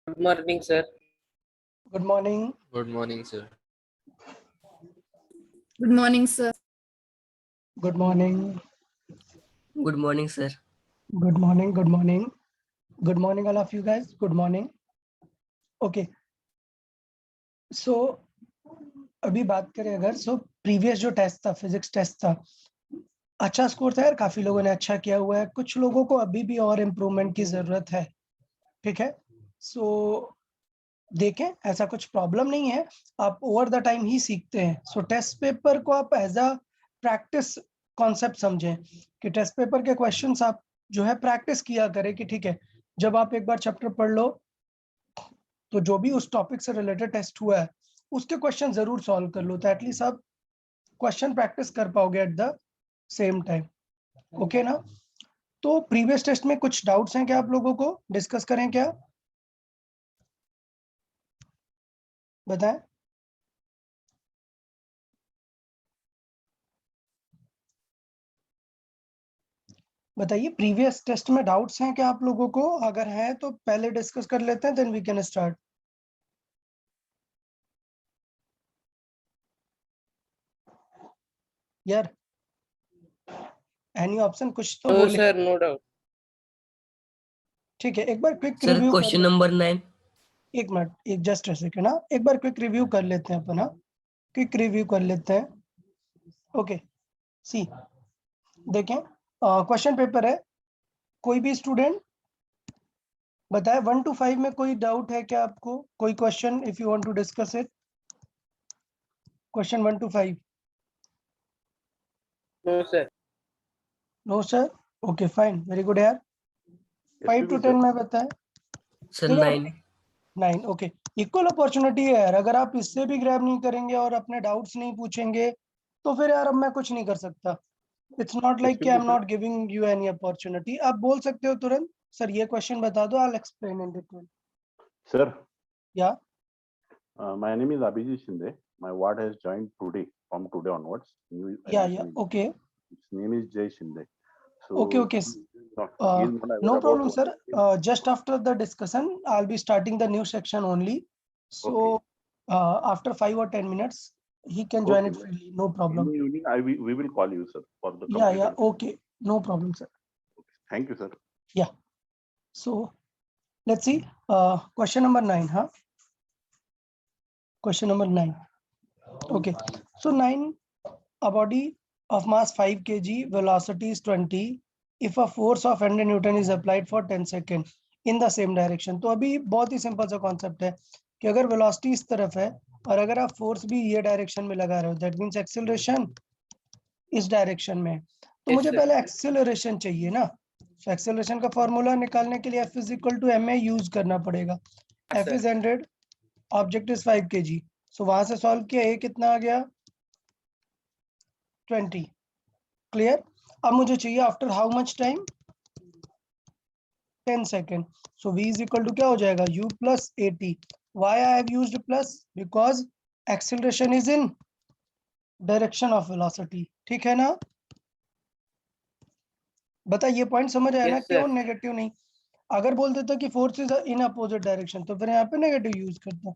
Good morning, sir. Good morning. Good morning, sir. Good morning, sir. Good morning. Good morning, sir. Good morning. Good morning. Good morning, all of you guys. Good morning. Okay. So अभी बात करें अगर previous जो test था, physics test था, अच्छा score था यार, काफी लोगों ने अच्छा किया हुआ है, कुछ लोगों को अभी भी और इम्प्रूवमेंट की जरूरत है। ठीक है, देखें, ऐसा कुछ प्रॉब्लम नहीं है, आप ओवर द टाइम ही सीखते हैं। टेस्ट पेपर को आप एज अ प्रैक्टिस कॉन्सेप्ट समझें कि टेस्ट पेपर के क्वेश्चंस आप जो है प्रैक्टिस किया करें कि ठीक है, जब आप एक बार चैप्टर पढ़ लो तो जो भी उस टॉपिक से रिलेटेड टेस्ट हुआ है उसके क्वेश्चन जरूर सॉल्व कर लो, तो एटलीस्ट आप क्वेश्चन प्रैक्टिस कर पाओगे at the same time. Okay ना? तो प्रीवियस टेस्ट में कुछ डाउट्स हैं क्या आप लोगों को? डिस्कस करें क्या? बताएं। बताइए, प्रीवियस टेस्ट में डाउट्स हैं क्या आप लोगों को? अगर है तो पहले डिस्कस कर लेते हैं, देन वी कैन स्टार्ट। यार एनी ऑप्शन कुछ तो No, बोले। sir, no doubt. ठीक है, एक बार quick Sir, review question number 9. एक मिनट, एक जस्ट सेकंड ना, एक बार क्विक रिव्यू कर लेते हैं अपन। क्विक रिव्यू कर लेते हैं। ओके, सी देखें, क्वेश्चन पेपर है, कोई भी स्टूडेंट बताए 1 to 5 में कोई डाउट है क्या आपको? कोई question if you want to discuss it, question 1 to 5। No, sir. No sir, okay fine, very good यार। 5 to 10 में बताए। Sir, 9. 9, ओके। इक्वल अपॉर्चुनिटी है यार, अगर आप इससे भी ग्रैब नहीं करेंगे और अपने डाउट्स नहीं पूछेंगे तो फिर यार अब मैं कुछ नहीं कर सकता। इट्स नॉट लाइक कि I am not giving you any opportunity. आप बोल सकते हो तुरंत, सर ये क्वेश्चन बता दो, I will explain in detail. Sir, Yeah. My name is Abhijit Shinde. My ward has joined today, from today onwards. New Yeah, admission. okay. His name is Jay Shinde. So Okay. he is not No aware problem, about sir. Just after the discussion, I'll be starting the new section only. So after 5 or 10 minutes, he can join it freely. No problem. In the evening, we will call you, sir, for the Yeah. Okay. No problem, sir. Thank you, sir. Yeah. So let's see. Question number 9, huh? Question number 9. Okay. So 9, a body of mass 5 kg, velocity is 20. If a force of 100 Newton is applied for 10 seconds in the same direction. तो अभी बहुत ही simple सा concept है कि अगर velocity इस तरफ है और अगर आप फोर्स भी ये डायरेक्शन में लगा रहे हो, दैट मींस एक्सेलरेशन इस डायरेक्शन में, तो मुझे पहले एक्सेलरेशन चाहिए ना। सो एक्सेलरेशन का फॉर्मूला निकालने के लिए F is equal to ma use करना पड़ेगा। F is 100, object is 5 kg। सो वहां से सॉल्व किया, a कितना आ गया? 20। क्लियर? अब मुझे चाहिए after how much time? 10 second. So v is equal to क्या हो जाएगा? u plus 80। Why I have used plus? Because acceleration is in direction of velocity. ठीक है ना? बता, ये पॉइंट समझ आया ना? क्यों नेगेटिव नहीं? अगर बोल देता कि force is in opposite direction तो फिर यहाँ पे नेगेटिव यूज करता।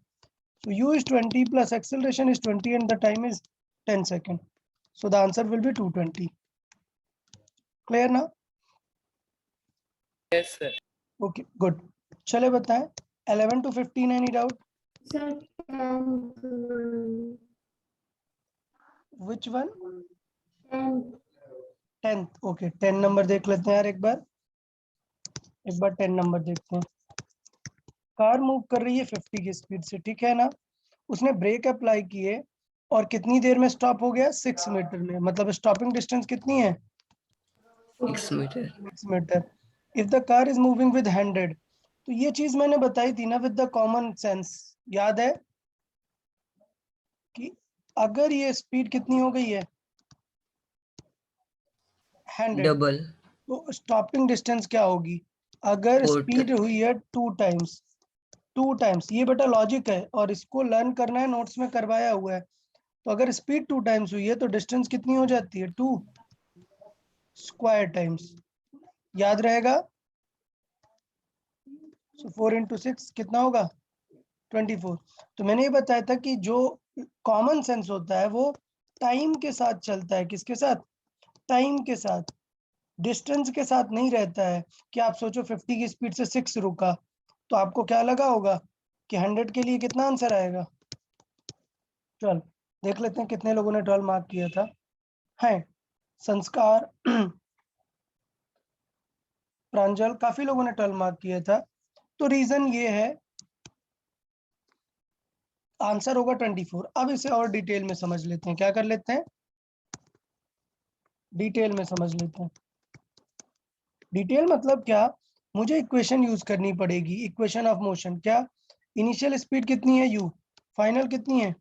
So u is 20 plus acceleration is 20 and the time is 10 seconds. So the answer will be 220. Clear now? Yes, sir. Okay, good. चले बताएं 11 to 15, any doubt? Sir, 10th. Which one? 10th. 10th. Okay, 10 number देख लेते हैं यार, एक बार 10 number देखते हैं। Car move कर रही है 50 की स्पीड से, ठीक है ना? उसने ब्रेक अप्लाई किए और कितनी देर में स्टॉप हो गया? 6 मीटर में। मतलब स्टॉपिंग डिस्टेंस कितनी है? 6 meter. 6 metre. If the car is moving with 100, तो ये चीज मैंने बताई थी ना विद द कॉमन सेंस, याद है कि अगर ये स्पीड कितनी हो गई है 100, Double. तो स्टॉपिंग डिस्टेंस क्या होगी? अगर स्पीड हुई है 2 टाइम्स, ये बेटा लॉजिक है और इसको लर्न करना है, नोट्स में करवाया हुआ है। तो अगर स्पीड 2 टाइम्स हुई है तो डिस्टेंस कितनी हो जाती है? 2 स्क्वायर टाइम्स। याद रहेगा? सो 4 into 6 कितना होगा 24। तो मैंने ये बताया था कि जो कॉमन सेंस होता है वो टाइम के साथ चलता है। किसके साथ? टाइम के साथ, डिस्टेंस के साथ नहीं रहता है। कि आप सोचो 50 की स्पीड से 6 रुका, तो आपको क्या लगा होगा कि 100 के लिए कितना आंसर आएगा 12। देख लेते हैं कितने लोगों ने 12 मार्क किया था। है संस्कार प्रांजल, काफी लोगों ने 12 मार्क किया था। तो रीजन ये है, आंसर होगा 24। अब इसे और डिटेल में समझ लेते हैं। क्या कर लेते हैं? डिटेल में समझ लेते हैं। डिटेल मतलब क्या? मुझे इक्वेशन यूज करनी पड़ेगी, इक्वेशन ऑफ मोशन। क्या? इनिशियल स्पीड कितनी है u, फाइनल कितनी है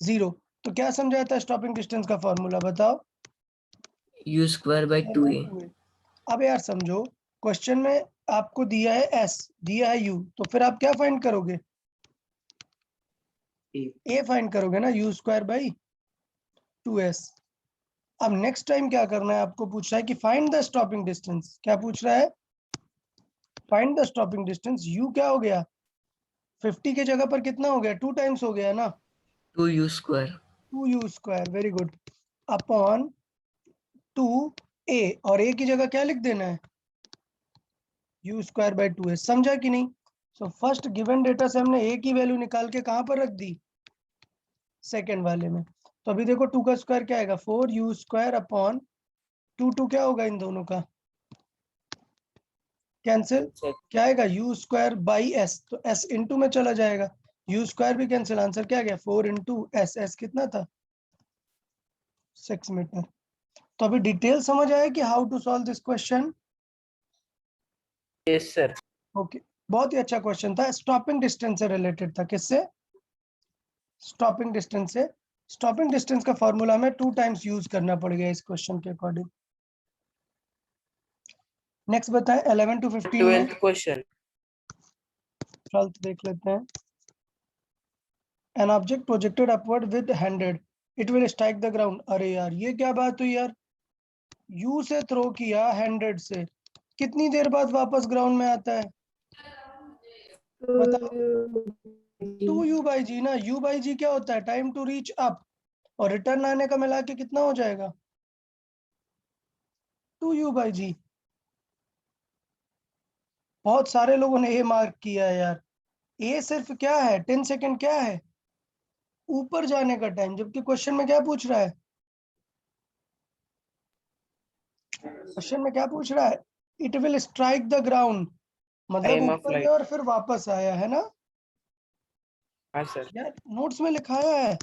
0। तो क्या समझाया था स्टॉपिंग डिस्टेंस का फॉर्मूला? बताओ। U square by 2A. अब यार समझो, क्वेश्चन में आपको दिया है s, दिया है u, तो फिर आप क्या फाइंड करोगे? a फाइंड करोगे ना, u स्क्वायर बाई 2s। अब नेक्स्ट टाइम क्या करना है? आपको पूछ रहा है कि फाइंड द स्टॉपिंग डिस्टेंस। क्या पूछ रहा है? Find the stopping distance. u क्या हो गया? 50 के जगह पर कितना हो गया? 2 टाइम्स हो गया ना, 2U square. 2u square, very good, upon 2a, और a की जगह क्या लिख देना है? u square by 2a। समझा कि नहीं? सो फर्स्ट गिवन डेटा से हमने a की वैल्यू निकाल के कहां पर रख दी? सेकेंड वाले में। तो अभी देखो 2 का स्क्वायर क्या आएगा? 4u स्क्वायर अपॉन 2 क्या होगा इन दोनों का? कैंसिल। क्या आएगा? u स्क्वायर बाई s, तो s इंटू में चला जाएगा, u स्क्वायर भी कैंसिल। आंसर क्या गया? 4 इंटू s। s कितना था? 6 मीटर। तो अभी डिटेल समझ आया कि how to solve this question? Yes sir. Okay, बहुत ही अच्छा क्वेश्चन था। स्टॉपिंग डिस्टेंस से रिलेटेड था। किससे? स्टॉपिंग डिस्टेंस से। स्टॉपिंग डिस्टेंस का फॉर्मूला में 2 टाइम्स यूज करना पड़ गया इस क्वेश्चन के अकॉर्डिंग। नेक्स्ट बताएं 11 to 15 में। 12th question. 12th देख लेते हैं। An object projected upward with 100, it will strike the ground। अरे यार ये क्या बात हुई यार? U से थ्रो किया 100 से, कितनी देर बाद वापस ग्राउंड में आता है? बताओ। 2u बाई जी ना, u बाई जी क्या होता है? टाइम टू रीच अप, और रिटर्न आने का मिला के कितना हो जाएगा? 2u बाई जी। बहुत सारे लोगों ने ए मार्क किया है यार। ए सिर्फ क्या है? 10 सेकेंड क्या है? ऊपर जाने का टाइम। जबकि क्वेश्चन में क्या पूछ रहा है? क्वेश्चन में क्या पूछ रहा है? It will strike the ground, मतलब टाइम ऑफ ऊपर लाइट। गया और फिर वापस आया, है ना? हाँ सर। यार नोट्स में लिखाया है,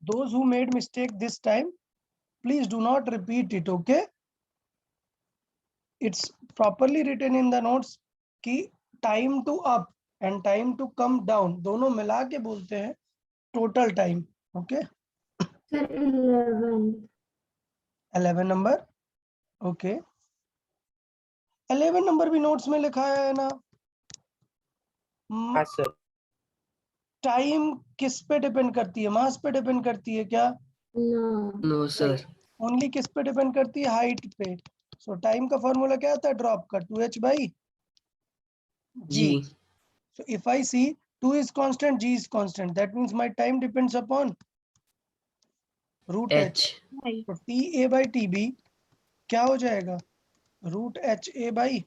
those who made mistake this time, please do not repeat it, okay? It's properly written in the notes कि time to up and time to come down दोनों मिला के बोलते हैं total time, okay? Sir, 11. 11 number, okay? 11 number भी notes में लिखाया है ना? हाँ सर। टाइम किस पे डिपेंड करती है? मास पे डिपेंड करती है क्या? No. No, sir. ओनली किस पे डिपेंड करती है? हाइट पे। सो टाइम का फॉर्मूला क्या आता है ड्रॉप का? 2h by g। G. So if I see 2 is constant, g is constant, that means my time depends upon root h। H. तो ta by tb क्या हो जाएगा? Root H A by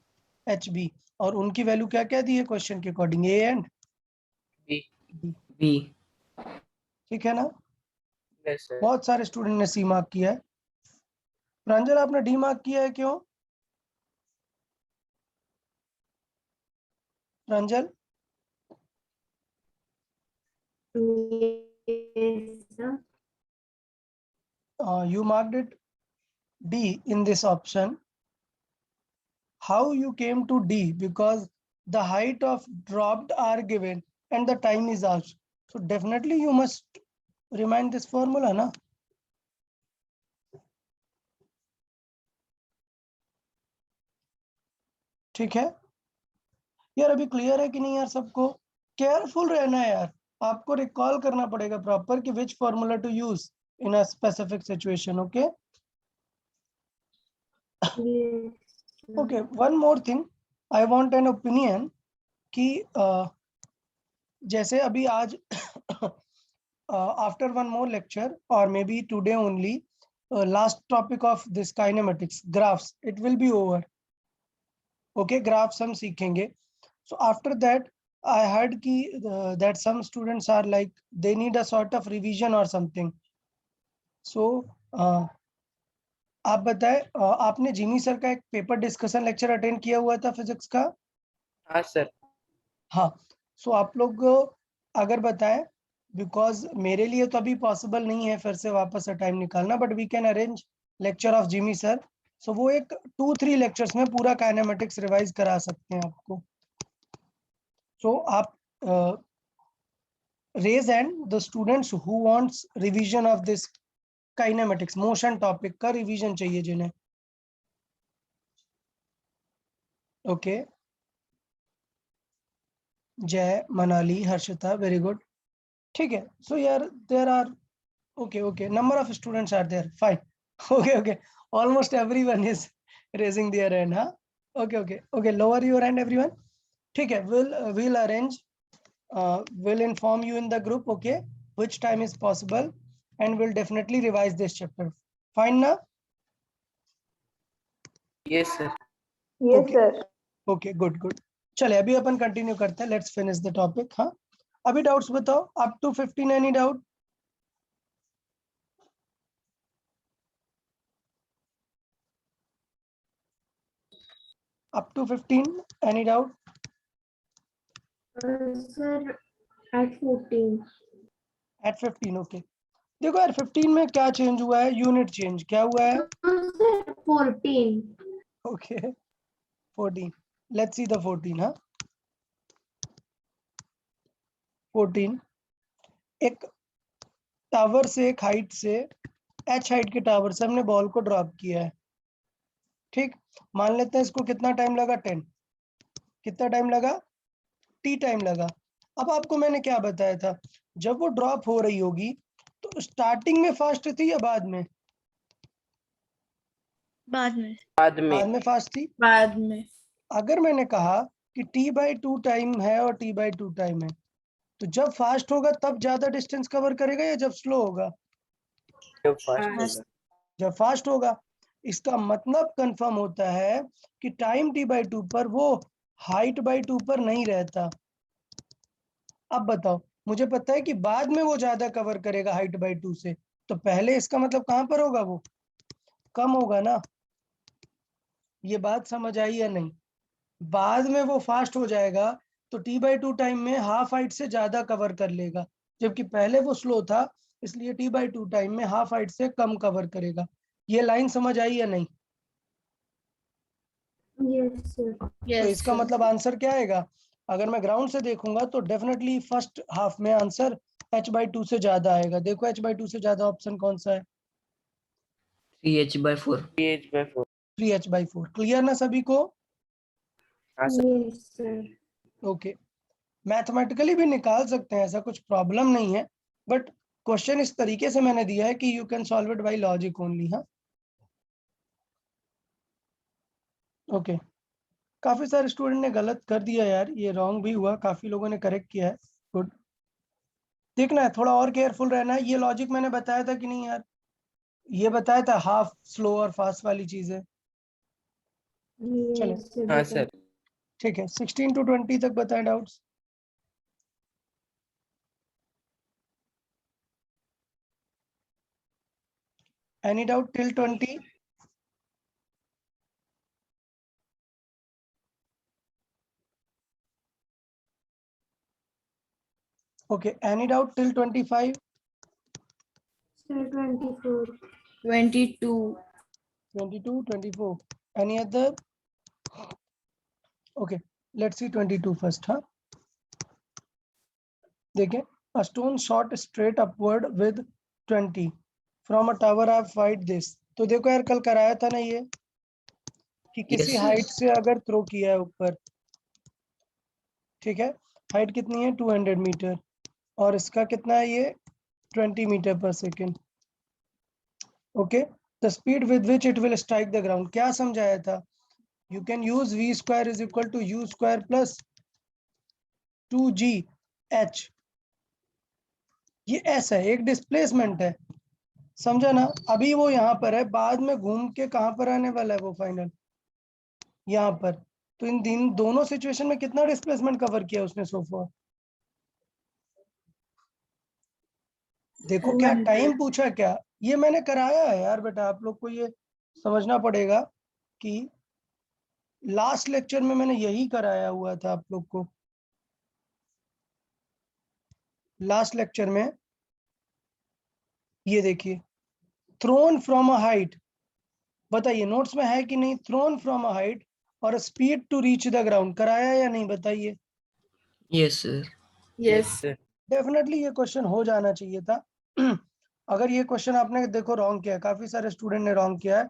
H B. और उनकी value क्या क्या दी है क्वेश्चन के according? A and B. B. ठीक है ना? Yes sir. बहुत सारे स्टूडेंट ने सी मार्क किया है। प्रांजल आपने डी मार्क किया है, क्यों? प्रांजल Yes, sir. you marked it D in this option. How you came to D? Because the height of dropped are given and the time is asked. So definitely you must remind this formula, na? ठीक है यार, अभी clear है कि नहीं यार सबको? Careful रहना है यार, आपको रिकॉल करना पड़ेगा प्रॉपर कि which formula to use in a specific situation, okay? Yes. Okay, one more thing. I want an opinion कि जैसे अभी आज after one more lecture or maybe today only, last topic of this kinematics, graphs, it will be over. Okay, graphs हम सीखेंगे. So after that, I heard that some students are like they need a sort of revision or something. So आप बताएं, आपने Jimmy sir का एक paper discussion lecture attend किया हुआ था फिजिक्स का? हाँ सर. हाँ. सो आप लोग अगर बताएं, बिकॉज मेरे लिए तो अभी पॉसिबल नहीं है फिर से वापस से टाइम निकालना, but we can arrange lecture of Jimmy sir. So वो एक 2-3 लेक्चर्स में पूरा काइनेमेटिक्स रिवाइज करा सकते हैं आपको. सो आप raise and the students who wants revision of this kinematics motion topic का रिवीजन चाहिए जिन्हें. ओके, जय, मनाली, हर्षिता, वेरी गुड. ठीक है. सो यार there are okay, number of students are there, fine. Okay, almost everyone is raising their hand, huh? Okay, lower your hand everyone. ठीक है, we'll arrange, we'll inform you in the group, okay, which time is possible, and we'll definitely revise this chapter. Fine na? Yes sir. Yes, Okay. sir. Okay, good. चले अभी अपन continue करते हैं. Let's finish the topic. हाँ, अभी doubts बताओ. Up to 15 any doubt? Up to 15, any doubt? Sir, at 14. At 15, okay. देखो यार 15 में क्या चेंज हुआ है? यूनिट चेंज क्या हुआ है? Sir, 14. Okay, 14. Let's see the 14. हाँ, 14 एक टावर से, एक हाइट से, h हाइट के टावर से हमने बॉल को ड्रॉप किया है. ठीक, मान लेते हैं इसको कितना टाइम लगा? 10. कितना टाइम लगा? t टाइम लगा. अब आपको मैंने क्या बताया था, जब वो ड्रॉप हो रही होगी तो स्टार्टिंग में फास्ट थी या बाद में? बाद में बाद में. बाद में फास्ट थी. बाद में अगर मैंने कहा कि t/2 टाइम है और t/2 टाइम है, तो जब फास्ट होगा तब ज्यादा डिस्टेंस कवर करेगा या जब स्लो होगा? जब फास्ट होगा. जब फास्ट होगा. इसका मतलब कंफर्म होता है कि टाइम t/2 पर वो हाइट बाई 2 पर नहीं रहता. अब बताओ, मुझे पता है कि बाद में वो ज्यादा कवर करेगा हाइट बाई 2 से, तो पहले इसका मतलब कहां पर होगा? वो कम होगा ना. ये बात समझ आई या नहीं? बाद में वो फास्ट हो जाएगा तो t/2 टाइम में हाफ हाइट से ज्यादा कवर कर लेगा, जबकि पहले वो स्लो था, इसलिए t/2 टाइम में हाफ हाइट से कम कवर करेगा. ये लाइन समझ आई या नहीं? Yes, sir. तो इसका मतलब आंसर क्या आएगा? अगर मैं ग्राउंड से देखूंगा तो डेफिनेटली फर्स्ट हाफ में आंसर h/2 से ज्यादा आएगा. देखो h/2 से ज्यादा ऑप्शन कौन सा है? 3h/4. 3h/4. 3h/4. क्लियर ना सभी को? हाँ sir. Yes, sir. Okay, mathematically भी निकाल सकते हैं, ऐसा कुछ प्रॉब्लम नहीं है, बट क्वेश्चन इस तरीके से मैंने दिया है कि you can solve it by logic only. हाँ, ओके. काफी सारे स्टूडेंट ने गलत कर दिया यार, ये रॉन्ग भी हुआ, काफी लोगों ने करेक्ट किया है. गुड. देखना है, थोड़ा और केयरफुल रहना है. ये लॉजिक मैंने बताया था कि नहीं यार? ये बताया था हाफ स्लो और फास्ट वाली चीजें. चलो. Yes, sir. हाँ सर. ठीक है, 16 to 20 तक बताएं doubts. Any doubt till 20? Okay, any doubt till 25? Sir, 24. 22 22, 24. Any other? Okay, let's see 22 first. Huh? देखें, a stone shot straight upward with 20 from a tower of height this. तो देखो यार, कल कराया था ना ये कि किसी Yes, sir. हाइट से अगर थ्रो किया है ऊपर, ठीक है, हाइट कितनी है? 200 मीटर, और इसका कितना है ये? 20 मीटर पर second. Okay, the speed with which it will strike the ground. क्या समझाया था? you can use v square is equal to u square plus 2g h. ये s है, एक डिस्प्लेसमेंट है, समझा ना। अभी वो यहाँ पर है, बाद में घूम के कहाँ पर आने वाला है वो फाइनल यहाँ पर। तो इन दोनों सिचुएशन में कितना डिस्प्लेसमेंट कवर किया उसने सो फार? देखो क्या टाइम पूछा, क्या ये मैंने कराया है यार बेटा, आप लोग को ये समझना पड़ेगा कि लास्ट लेक्चर में मैंने यही कराया हुआ था आप लोग को। लास्ट लेक्चर में ये देखिए, थ्रोन फ्रॉम अ हाइट, बताइए नोट्स में है कि नहीं? थ्रोन फ्रॉम अ हाइट और speed to reach the ground, कराया या नहीं बताइए? Yes, sir. Yes, Yes. sir. Definitely ये क्वेश्चन हो जाना चाहिए था। अगर ये क्वेश्चन आपने देखो रॉन्ग किया है, काफी सारे स्टूडेंट ने रॉन्ग किया है,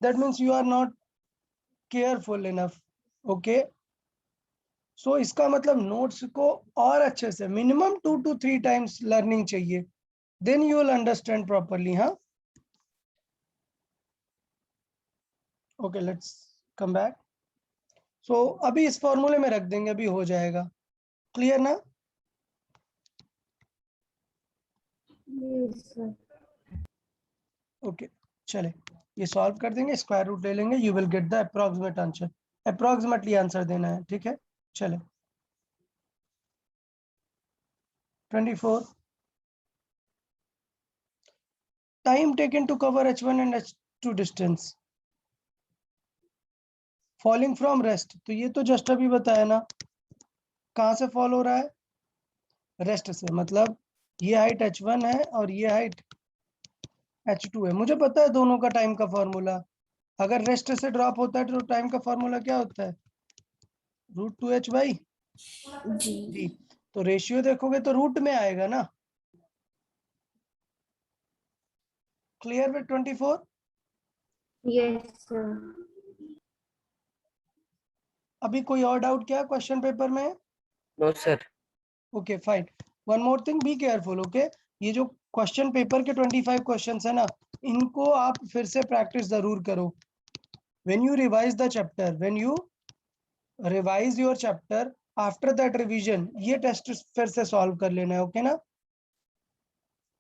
that means you are not careful enough. Okay, so इसका मतलब नोट्स को और अच्छे से मिनिमम 2 to 3 टाइम्स लर्निंग चाहिए, then you will understand properly. हाँ, okay, let's come back. So अभी इस फॉर्मूले में रख देंगे, अभी हो जाएगा। क्लियर ना? Yes, sir. ओके, चले ये सॉल्व कर देंगे, स्क्वायर रूट ले लेंगे, you will get the approximate answer. Approximately answer देना है, ठीक है। चले 24, time taken to cover h1 and h2 distance falling from rest, तो ये तो जस्ट अभी बताया ना, कहाँ से फॉल हो रहा है? रेस्ट से, मतलब ये हाइट h1 है और ये हाइट h2 है। मुझे पता है दोनों का टाइम का फॉर्मूला, अगर रेस्ट से ड्रॉप होता है तो टाइम का फॉर्मूला क्या होता है? √2h बाई जी। तो रेशियो देखोगे तो रूट में आएगा ना। Clear with 24? Yes, sir. अभी कोई और डाउट क्या क्वेश्चन पेपर में? No, sir. Okay fine, one more thing, be careful. Okay, ये जो क्वेश्चन पेपर के 25 क्वेश्चंस है ना, इनको आप फिर से प्रैक्टिस जरूर करो। When you revise the chapter, when you revise your chapter, after that revision ये टेस्ट फिर से सॉल्व कर लेना है। ओके ना?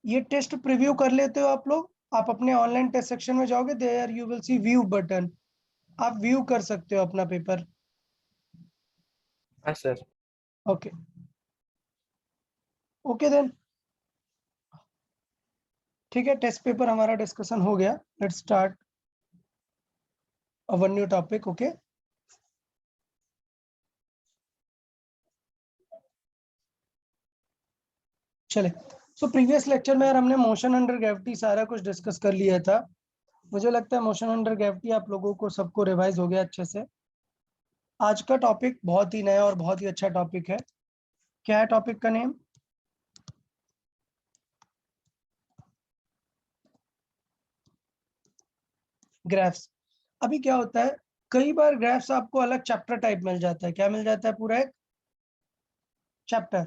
ये टेस्ट प्रीव्यू कर लेते हो आप लोग? आप अपने ऑनलाइन टेस्ट सेक्शन में जाओगे, there you will see view button, आप व्यू कर सकते हो अपना पेपर। हाँ, sir. ओके, ओके देन, ठीक है, टेस्ट पेपर हमारा डिस्कशन हो गया। Let's start our new topic. Okay, चले। सो प्रीवियस लेक्चर में यार हमने मोशन अंडर ग्रेविटी सारा कुछ डिस्कस कर लिया था। मुझे लगता है मोशन अंडर ग्रेविटी आप लोगों को सबको रिवाइज हो गया अच्छे से। आज का टॉपिक बहुत ही नया और बहुत ही अच्छा टॉपिक है। क्या है टॉपिक का नेम? ग्राफ्स। अभी क्या होता है, कई बार ग्राफ्स आपको अलग चैप्टर टाइप मिल जाता है। क्या मिल जाता है? पूरा एक चैप्टर,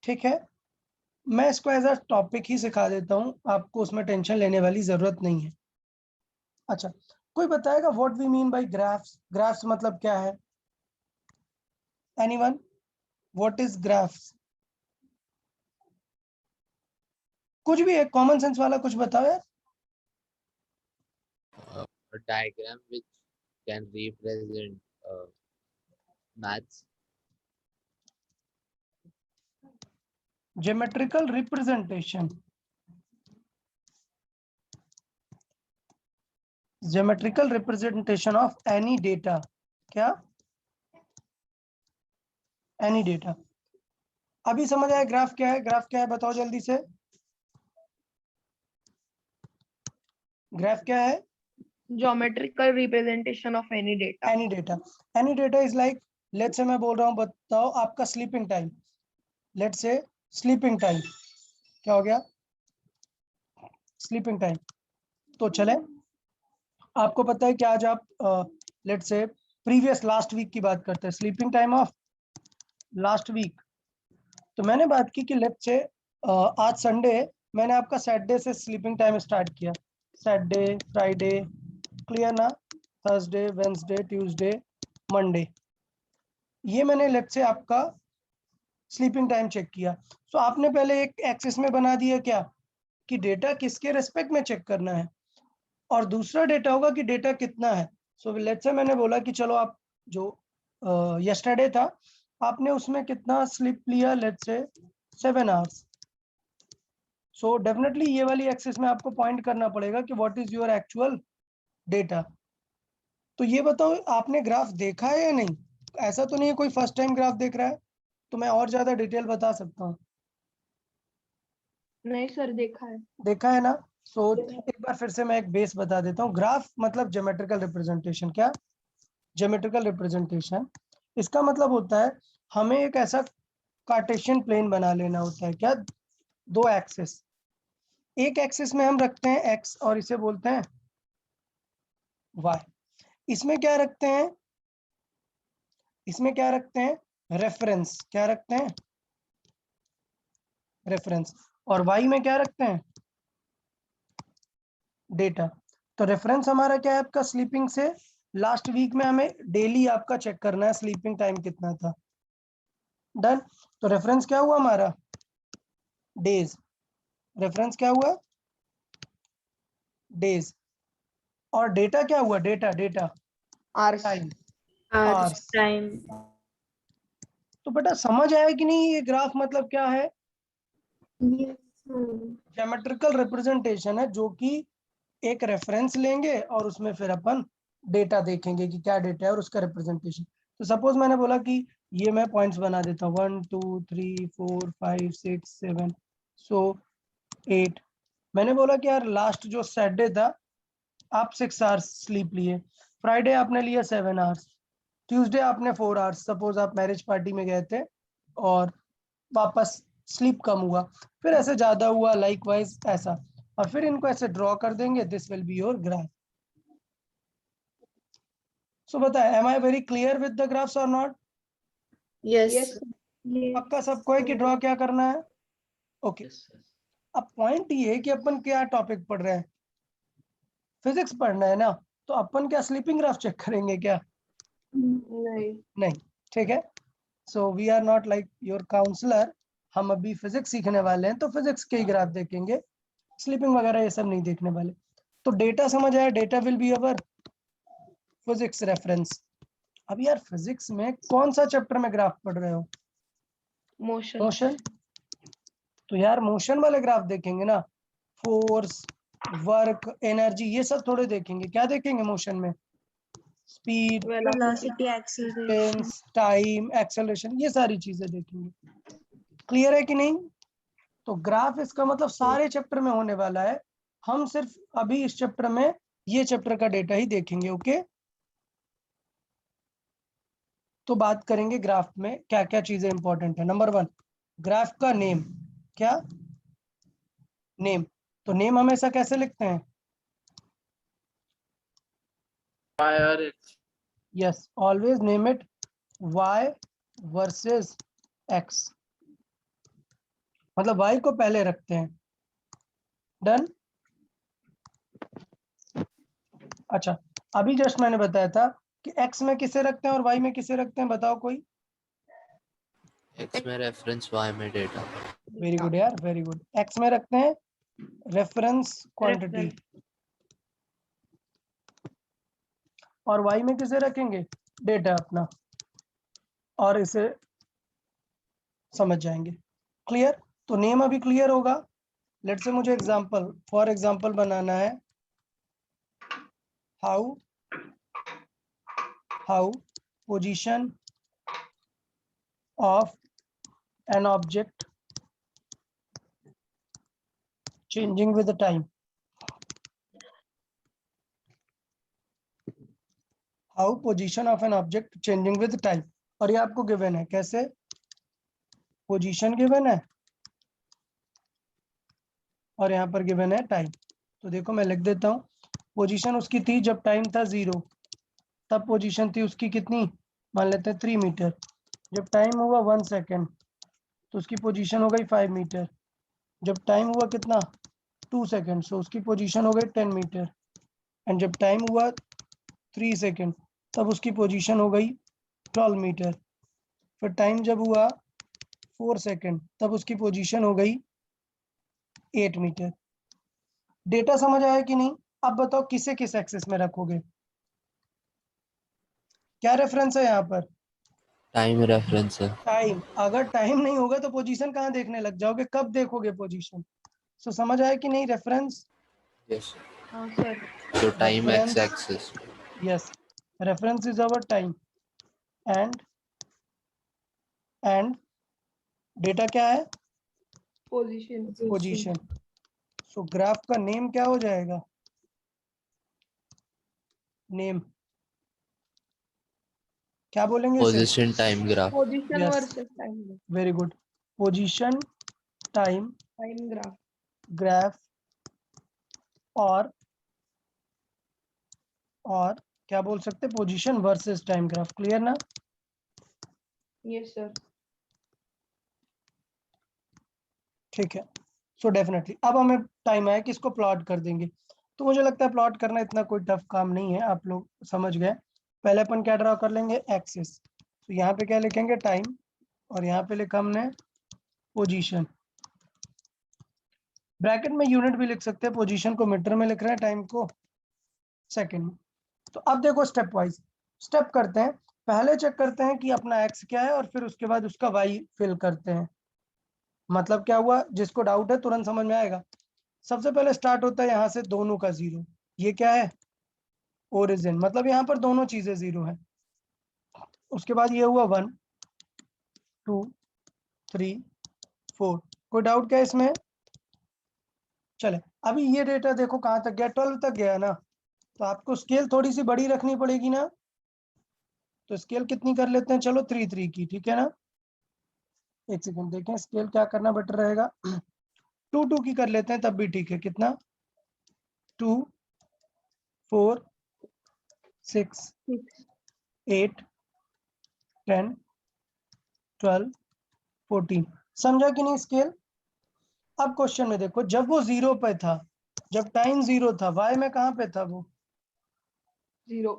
ठीक है। मैं इसको एज अ टॉपिक ही सिखा देता हूँ, आपको उसमें टेंशन लेने वाली जरूरत नहीं है। अच्छा, कोई बताएगा what we mean by graphs? Graphs मतलब क्या है? Anyone, what is graphs? कुछ भी एक कॉमन सेंस वाला कुछ बताओ यार। A diagram which can represent maths. Geometrical representation, geometrical representation of any data. क्या? Any data. अभी समझ आया ग्राफ क्या है? ग्राफ क्या है बताओ जल्दी से। ग्राफ क्या है? Geometrical representation of any data. Any data. Any data is like, let's say मैं बोल रहा हूँ, बताओ आपका sleeping time, let's say sleeping time क्या हो गया? Sleeping time. तो चले, आपको पता है कि आज आप let's say previous last week की बात करते हैं, sleeping time of last week. तो मैंने बात की कि लेट्स से आज संडे, मैंने आपका सैटरडे से स्लीपिंग टाइम स्टार्ट किया, सैटरडे फ्राइडे, क्लियर ना? Thursday, Wednesday, Tuesday, Monday. ये मैंने लेट से आपका स्लीपिंग टाइम चेक किया। तो आपने पहले एक एक्सिस में बना दिया क्या कि डेटा किसके रेस्पेक्ट में चेक करना है, और दूसरा डेटा होगा कि डेटा कितना है। सो लेट से मैंने बोला कि चलो आप जो यस्टरडे था आपने उसमें कितना स्लिप लिया, लेट से 7 आवर्स। सो डेफिनेटली ये वाली एक्सिस में आपको पॉइंट करना पड़ेगा कि what is your actual data. तो ये बताओ आपने ग्राफ देखा है या नहीं? ऐसा तो नहीं है कोई फर्स्ट टाइम ग्राफ देख रहा है, तो मैं और ज्यादा डिटेल बता सकता हूँ। नहीं सर, देखा है। देखा है ना? सो एक बार फिर से मैं एक बेस बता देता हूँ। ग्राफ मतलब ज्योमेट्रिकल रिप्रेजेंटेशन। क्या? Geometrical representation. इसका मतलब होता है हमें एक ऐसा कार्टेशियन प्लेन बना लेना होता है। क्या? दो एक्सिस, एक एक्सिस में हम रखते हैं एक्स और इसे बोलते हैं वाई। इसमें क्या रखते हैं? इसमें क्या रखते हैं? रेफरेंस। क्या रखते हैं? रेफरेंस। और वाई में क्या रखते हैं? डेटा। तो रेफरेंस हमारा क्या है? आपका स्लीपिंग से लास्ट वीक में हमें डेली आपका चेक करना है स्लीपिंग टाइम कितना था। डन। तो रेफरेंस क्या हुआ हमारा? डेज। रेफरेंस क्या हुआ? डेज। और डेटा क्या हुआ? Data hours. Time. Hours, time. तो बेटा समझ आया कि नहीं ये ग्राफ मतलब क्या है? Yes, sir. ज्योमेट्रिकल रिप्रेजेंटेशन है जो कि एक रेफरेंस लेंगे और उसमें फिर अपन डेटा देखेंगे कि क्या डेटा है और उसका रिप्रेजेंटेशन। तो सपोज मैंने बोला कि ये मैं पॉइंट्स बना देता हूँ 1 2 3 4 5 6 7 सो 8। मैंने बोला कि यार लास्ट जो सैटरडे था आप 6 आवर्स स्लीप लिए, फ्राइडे आपने लिया 7 आवर्स, ट्यूसडे आपने 4 आवर्स। सपोज आप मैरिज पार्टी में गए थे और वापस स्लीप कम हुआ, फिर ऐसे ज्यादा हुआ, लाइकवाइज ऐसा, और फिर इनको ऐसे ड्रॉ कर देंगे। This will be your graph. So बताए, am I very clear with the graphs और नॉट? Yes. Yes. पक्का सबको है कि ड्रॉ क्या करना है? ओके। Yes, sir. अब पॉइंट ये है कि अपन क्या टॉपिक पढ़ रहे हैं? फिजिक्स पढ़ना है ना, तो अपन क्या स्लीपिंग ग्राफ चेक करेंगे क्या? नहीं। नहीं। ठीक है। So we are not like your counsellor. हम अभी फिजिक्स सीखने वाले हैं तो फिजिक्स के ही ग्राफ देखेंगे, स्लीपिंग वगैरह ये सब नहीं देखने वाले। तो डेटा समझ आया? Data will be our physics reference. अब यार फिजिक्स में कौन सा चैप्टर में ग्राफ पढ़ रहे हो? मोशन। मोशन। तो यार मोशन वाले ग्राफ देखेंगे ना, फोर्स, वर्क, एनर्जी, ये सब थोड़े देखेंगे। क्या देखेंगे मोशन में? Speed, Velocity, acceleration. Distance, time, acceleration, ये सारी चीजें देखेंगे। क्लियर है कि नहीं? तो ग्राफ इसका मतलब सारे चैप्टर में होने वाला है। हम सिर्फ अभी इस चैप्टर में ये चैप्टर का डेटा ही देखेंगे। ओके। तो बात करेंगे ग्राफ में क्या क्या चीजें इंपॉर्टेंट है। नंबर 1, ग्राफ का नेम। क्या? नेम। तो नेम हमेशा कैसे लिखते हैं? Y or X. Yes, always name it y versus x, मतलब y को पहले रखते हैं। डन। अच्छा, अभी जस्ट मैंने बताया था कि x में किसे रखते हैं और y में किसे रखते हैं, बताओ कोई। X में रेफरेंस, Y में डेटा। वेरी गुड यार, वेरी गुड। x में रखते हैं रेफरेंस क्वांटिटी और y में किसे रखेंगे? डेटा अपना, और इसे समझ जाएंगे। क्लियर? तो नेम अभी क्लियर होगा। लेट से मुझे एग्जांपल, फॉर एग्जांपल बनाना है। How position of an object changing with time. How position of an object changing with time. और ये आपको गिवन है। कैसे? पोजीशन गिवन है और यहाँ पर गिवन है टाइम। तो देखो मैं लिख देता हूँ। पोजीशन उसकी थी जब टाइम था 0, तब पोजीशन थी उसकी कितनी, मान लेते हैं 3 मीटर। जब टाइम हुआ 1 सेकेंड तो उसकी पोजीशन हो गई 5 मीटर। जब टाइम हुआ कितना, 2 सेकेंड, सो उसकी पोजीशन हो गई 10 मीटर। एंड जब टाइम हुआ 3 सेकेंड, तब उसकी पोजीशन हो गई 12 मीटर। फिर टाइम जब हुआ 4 सेकेंड, तब उसकी पोजीशन हो गई 8 मीटर। डेटा समझ आया कि नहीं? अब बताओ किसे किस एक्सिस में रखोगे? क्या रेफरेंस है यहाँ पर? टाइम रेफरेंस है। टाइम। अगर टाइम नहीं होगा तो पोजीशन कहाँ देखने लग जाओगे? कब देखोगे पोजीशन? सो समझ आया कि नहीं रेफरेंस? यस हाँ सर। तो time x Reference. Axis. Yes, reference is our time and data क्या है? पोजीशन। पोजीशन। सो ग्राफ का नेम क्या हो जाएगा? नेम क्या बोलेंगे इसे? Position time graph. Position Yes. Versus time. Very good. Position time time graph. Graph और क्या बोल सकते? Position versus time graph. Clear ना? Yes sir. ठीक है। सो डेफिनेटली अब हमें टाइम आया कि इसको प्लॉट कर देंगे। तो मुझे लगता है प्लॉट करना इतना कोई टफ काम नहीं है, आप लोग समझ गए। पहले अपन क्या ड्रॉ कर लेंगे? एक्सिस। तो यहाँ पे क्या लिखेंगे? टाइम, और यहाँ पे लिखा हमने पोजीशन। ब्रैकेट में यूनिट भी लिख सकते हैं, पोजीशन को मीटर में लिख रहे हैं, टाइम को सेकंड में। तो अब देखो स्टेप वाइज स्टेप करते हैं। पहले चेक करते हैं कि अपना एक्स क्या है और फिर उसके बाद उसका वाई फिल करते हैं। मतलब क्या हुआ? जिसको डाउट है तुरंत समझ में आएगा। सबसे पहले स्टार्ट होता है यहाँ से दोनों का जीरो। ये क्या है? ओरिजिन, मतलब यहाँ पर दोनों चीजें जीरो है। उसके बाद ये हुआ 1 2 3 4। कोई डाउट क्या है इसमें? चले अभी ये डेटा देखो कहाँ तक गया? 12 तक गया ना। तो आपको स्केल थोड़ी सी बड़ी रखनी पड़ेगी ना। तो स्केल कितनी कर लेते हैं? चलो 3 3 की, ठीक है ना? एक सेकंड देखें स्केल क्या करना बेटर रहेगा। 2 2 की कर लेते हैं तब भी ठीक है। कितना? 2 4 6 8 10 12 14। समझा कि नहीं स्केल? अब क्वेश्चन में देखो, जब वो जीरो पे था, जब टाइम जीरो था, वाई में कहाँ पे था वो? 0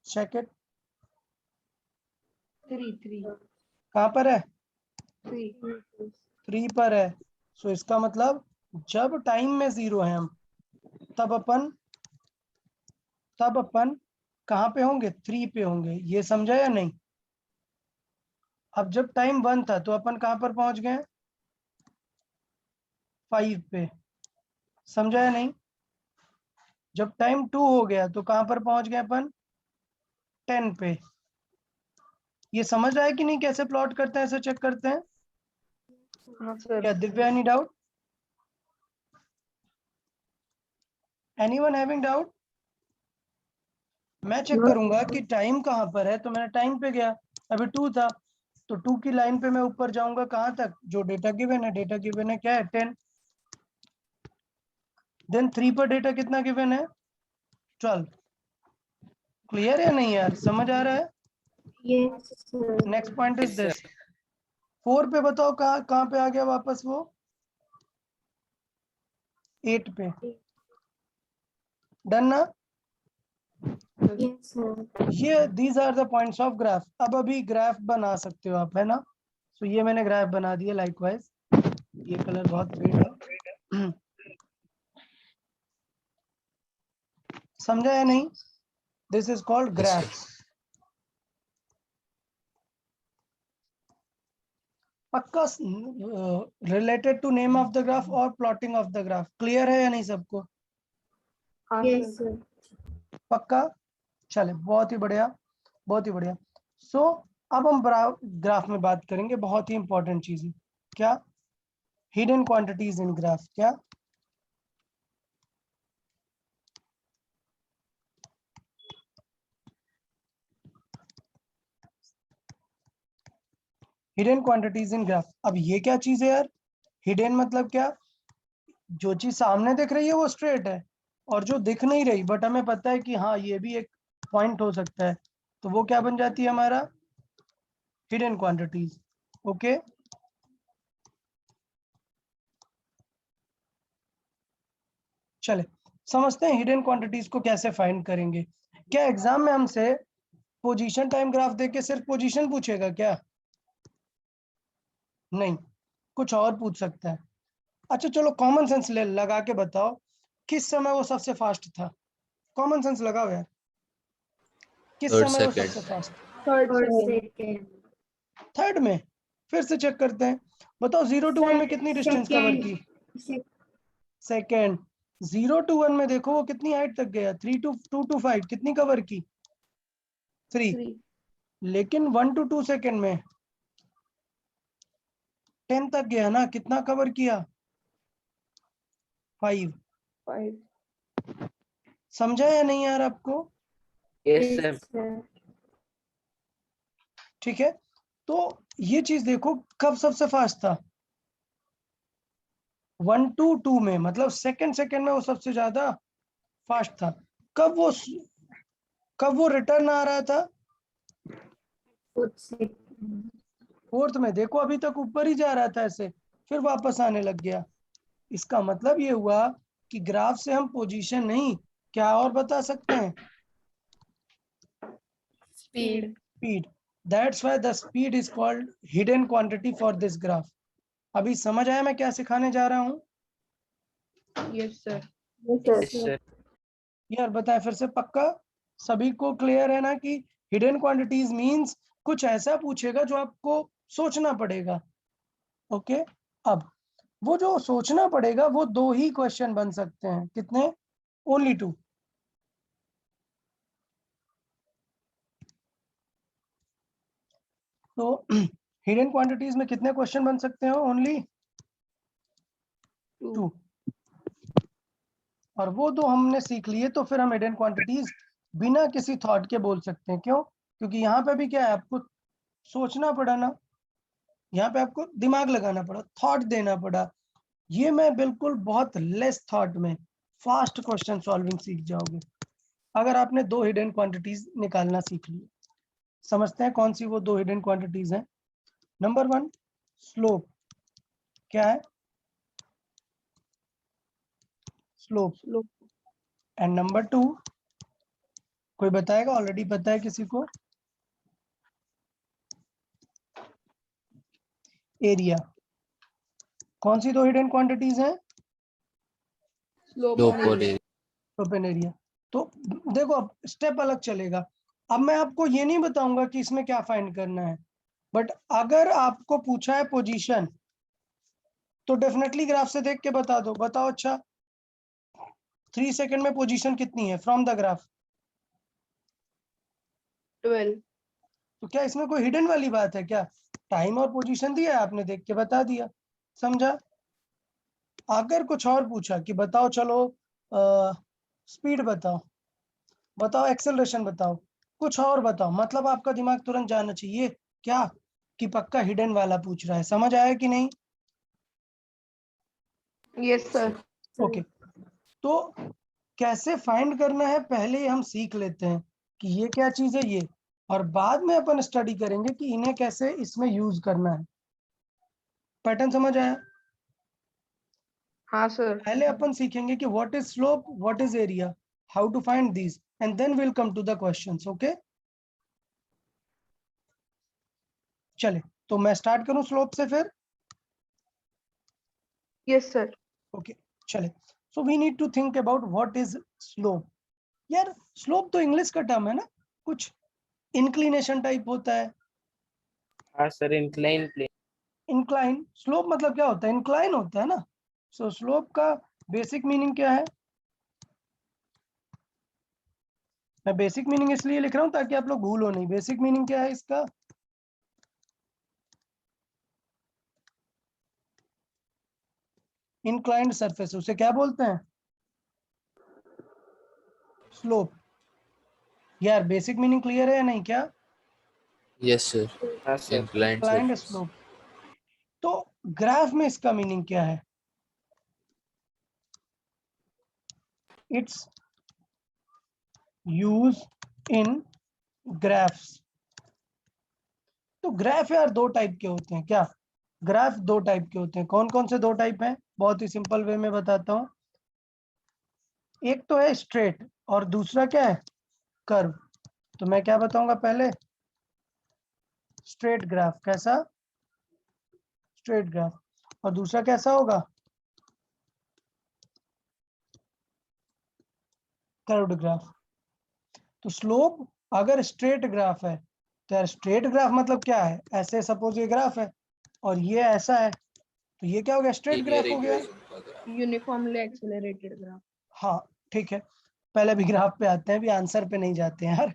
चेक इट। 3 कहाँ पर है? 3 3 पर है। सो इसका मतलब जब टाइम में जीरो है हम, तब अपन कहाँ पे होंगे? 3 पे होंगे। ये समझा या नहीं? अब जब टाइम 1 था तो अपन कहाँ पर पहुंच गए? 5 पे। समझा या नहीं? जब टाइम 2 हो गया तो कहाँ पर पहुंच गए अपन? 10 पे। ये समझ रहा है कि नहीं कैसे प्लॉट करते हैं, ऐसे चेक करते हैं? हाँ सर। क्या Divya any doubt? Anyone having doubt? मैं चेक करूंगा कि टाइम कहाँ पर है, तो मैंने टाइम पे गया, अभी 2 था, तो 2 की लाइन पे मैं ऊपर जाऊंगा कहाँ तक? जो डेटा गिवन है। डेटा गिवन है क्या है? 10। देन 3 पर डेटा कितना गिवन है? 12। क्लियर है नहीं यार? समझ आ रहा है? Yes, sir. Next point is this. 4 पे बताओ कहाँ कहाँ पे आ गया वापस वो? 8 पे। डन ना? Yes, sir. ये these are the points of graph. अब अभी ग्राफ बना सकते हो आप, है ना? तो ये मैंने ग्राफ बना दिया लाइकवाइज। ये कलर बहुत फेड है। समझा या नहीं? This is called graph. पक्का related to name of the graph और plotting of the graph. Clear है या नहीं सबको? हाँ Yes, सर। sir. पक्का? चले बहुत ही बढ़िया, बहुत ही बढ़िया। सो अब हम ग्राफ में बात करेंगे, बहुत ही इंपॉर्टेंट चीज है। क्या? Hidden quantities in graph. क्या? Hidden quantities in graph. अब ये क्या चीज है यार? हिडन मतलब क्या? जो चीज सामने दिख रही है वो स्ट्रेट है, और जो दिख नहीं रही बट हमें पता है कि हाँ ये भी एक पॉइंट हो सकता है, तो वो क्या बन जाती है? हमारा हिडन क्वांटिटीज। ओके। चले समझते हैं हिडन क्वांटिटीज को कैसे फाइंड करेंगे। क्या एग्जाम में हमसे पोजीशन टाइम ग्राफ देके सिर्फ पोजीशन पूछेगा क्या? नहीं, कुछ और पूछ सकता है। अच्छा चलो कॉमन सेंस ले लगा के बताओ किस समय वो सबसे फास्ट था। कॉमन सेंस लगाओ यार, किस Third समय वो second. सबसे fast? Third Third second. second. Third में। फिर से चेक करते हैं, बताओ 0 to 1 में कितनी डिस्टेंस कवर की? सेकेंड। 0 to 1 में देखो वो कितनी हाइट तक गया? 3 to 2 to 5 कितनी कवर की? 3। लेकिन 1 to 2 सेकेंड में 10 तक गया ना, कितना कवर किया? 5। 5। समझा या नहीं यार आपको? Yes, Yes, sir. sir. ठीक है, तो ये चीज देखो कब सबसे फास्ट था? 1 to 2 में, मतलब सेकंड में वो सबसे ज्यादा फास्ट था। कब वो रिटर्न आ रहा था? Fourth second. फोर्थ में। देखो अभी तक ऊपर ही जा रहा था ऐसे, फिर वापस आने लग गया। इसका मतलब ये हुआ कि ग्राफ से हम पोजीशन नहीं, क्या और बता सकते हैं? Speed. Speed. That's why the speed is called hidden quantity for this graph. अभी समझ आया मैं क्या सिखाने जा रहा हूँ? Yes sir. Yes, sir. यार बताएं फिर से, पक्का सभी को क्लियर है ना कि हिडन क्वांटिटीज मींस कुछ ऐसा पूछेगा जो आपको सोचना पड़ेगा। ओके, अब वो जो सोचना पड़ेगा वो 2 ही क्वेश्चन बन सकते हैं। कितने? ओनली 2। तो हिडन क्वांटिटीज में कितने क्वेश्चन बन सकते हैं? ओनली 2। और वो 2 हमने सीख लिए तो फिर हम हिडन क्वांटिटीज बिना किसी थॉट के बोल सकते हैं। क्यों? क्योंकि यहाँ पे भी क्या है, आपको सोचना पड़ा ना, यहाँ पे आपको दिमाग लगाना पड़ा, थॉट देना पड़ा। ये मैं बिल्कुल बहुत लेस थॉट में फास्ट क्वेश्चन सॉल्विंग सीख जाओगे अगर आपने 2 हिडन क्वांटिटीज निकालना सीख लिया। समझते हैं कौन सी वो 2 हिडन क्वांटिटीज हैं। Number 1 slope. क्या है? स्लोप। एंड नंबर 2 कोई बताएगा? ऑलरेडी पता है किसी को? एरिया। कौन सी 2 हिडन क्वांटिटीज हैं? स्लोप Slope और और area. area. Slope and area. तो देखो अब स्टेप अलग चलेगा। अब मैं आपको ये नहीं बताऊंगा कि इसमें क्या फाइंड करना है, बट अगर आपको पूछा है पोजीशन तो डेफिनेटली ग्राफ से देख के बता दो। बताओ अच्छा 3 सेकंड में पोजीशन कितनी है फ्रॉम द ग्राफ? 12। तो क्या इसमें कोई हिडन वाली बात है क्या? टाइम और पोजीशन दिया है, आपने देख के बता दिया। समझा? अगर कुछ और पूछा कि बताओ चलो स्पीड बताओ, बताओ एक्सेलरेशन बताओ, कुछ और बताओ, मतलब आपका दिमाग तुरंत जाना चाहिए क्या कि पक्का हिडन वाला पूछ रहा है। समझ आया कि नहीं? Yes sir. ओके, तो कैसे फाइंड करना है पहले हम सीख लेते हैं कि ये क्या चीज है ये, और बाद में अपन स्टडी करेंगे कि इन्हें कैसे इसमें यूज करना है। पैटर्न समझ आया? हाँ सर। पहले अपन सीखेंगे कि what is slope, what is area, how to find these, and then will come to the questions. Okay, चले तो मैं स्टार्ट करूं स्लोप से फिर? Yes sir. ओके चले, so we need to think about what is slope. यार slope तो English का टर्म है ना, कुछ इंक्लिनेशन टाइप होता है। हाँ sir, incline plane. Incline. Slope मतलब क्या होता है? इंक्लाइन होता है ना। सो स्लोप का बेसिक मीनिंग क्या है? मैं बेसिक मीनिंग इसलिए लिख रहा हूं ताकि आप लोग भूलो नहीं। बेसिक मीनिंग क्या है इसका? इंक्लाइंड सरफेस, उसे क्या बोलते हैं? स्लोप। यार बेसिक मीनिंग क्लियर है या नहीं क्या? Yes, sir. हाँ sir. Inclined inclined surface. Slope. तो ग्राफ में इसका मीनिंग क्या है? It's use in graphs. तो ग्राफ यार 2 टाइप के होते हैं। क्या? ग्राफ 2 टाइप के होते हैं। कौन कौन से 2 टाइप हैं? बहुत ही सिंपल वे में बताता हूं। एक तो है स्ट्रेट और दूसरा क्या है, कर्व। तो मैं क्या बताऊंगा पहले, स्ट्रेट ग्राफ। कैसा, स्ट्रेट ग्राफ। और दूसरा कैसा होगा, कर्व्ड ग्राफ। तो स्लोप अगर स्ट्रेट ग्राफ है तो यार स्ट्रेट ग्राफ मतलब क्या है, ऐसे सपोज ये ग्राफ है और ये ऐसा है, तो ये क्या हो गया, स्ट्रेट लीनियर ग्राफ हो गया। इक्वेशन का ग्राफ। Uniformly accelerated graph. हाँ ठीक है, पहले भी ग्राफ पे आते हैं, भी आंसर पे नहीं जाते हैं यार।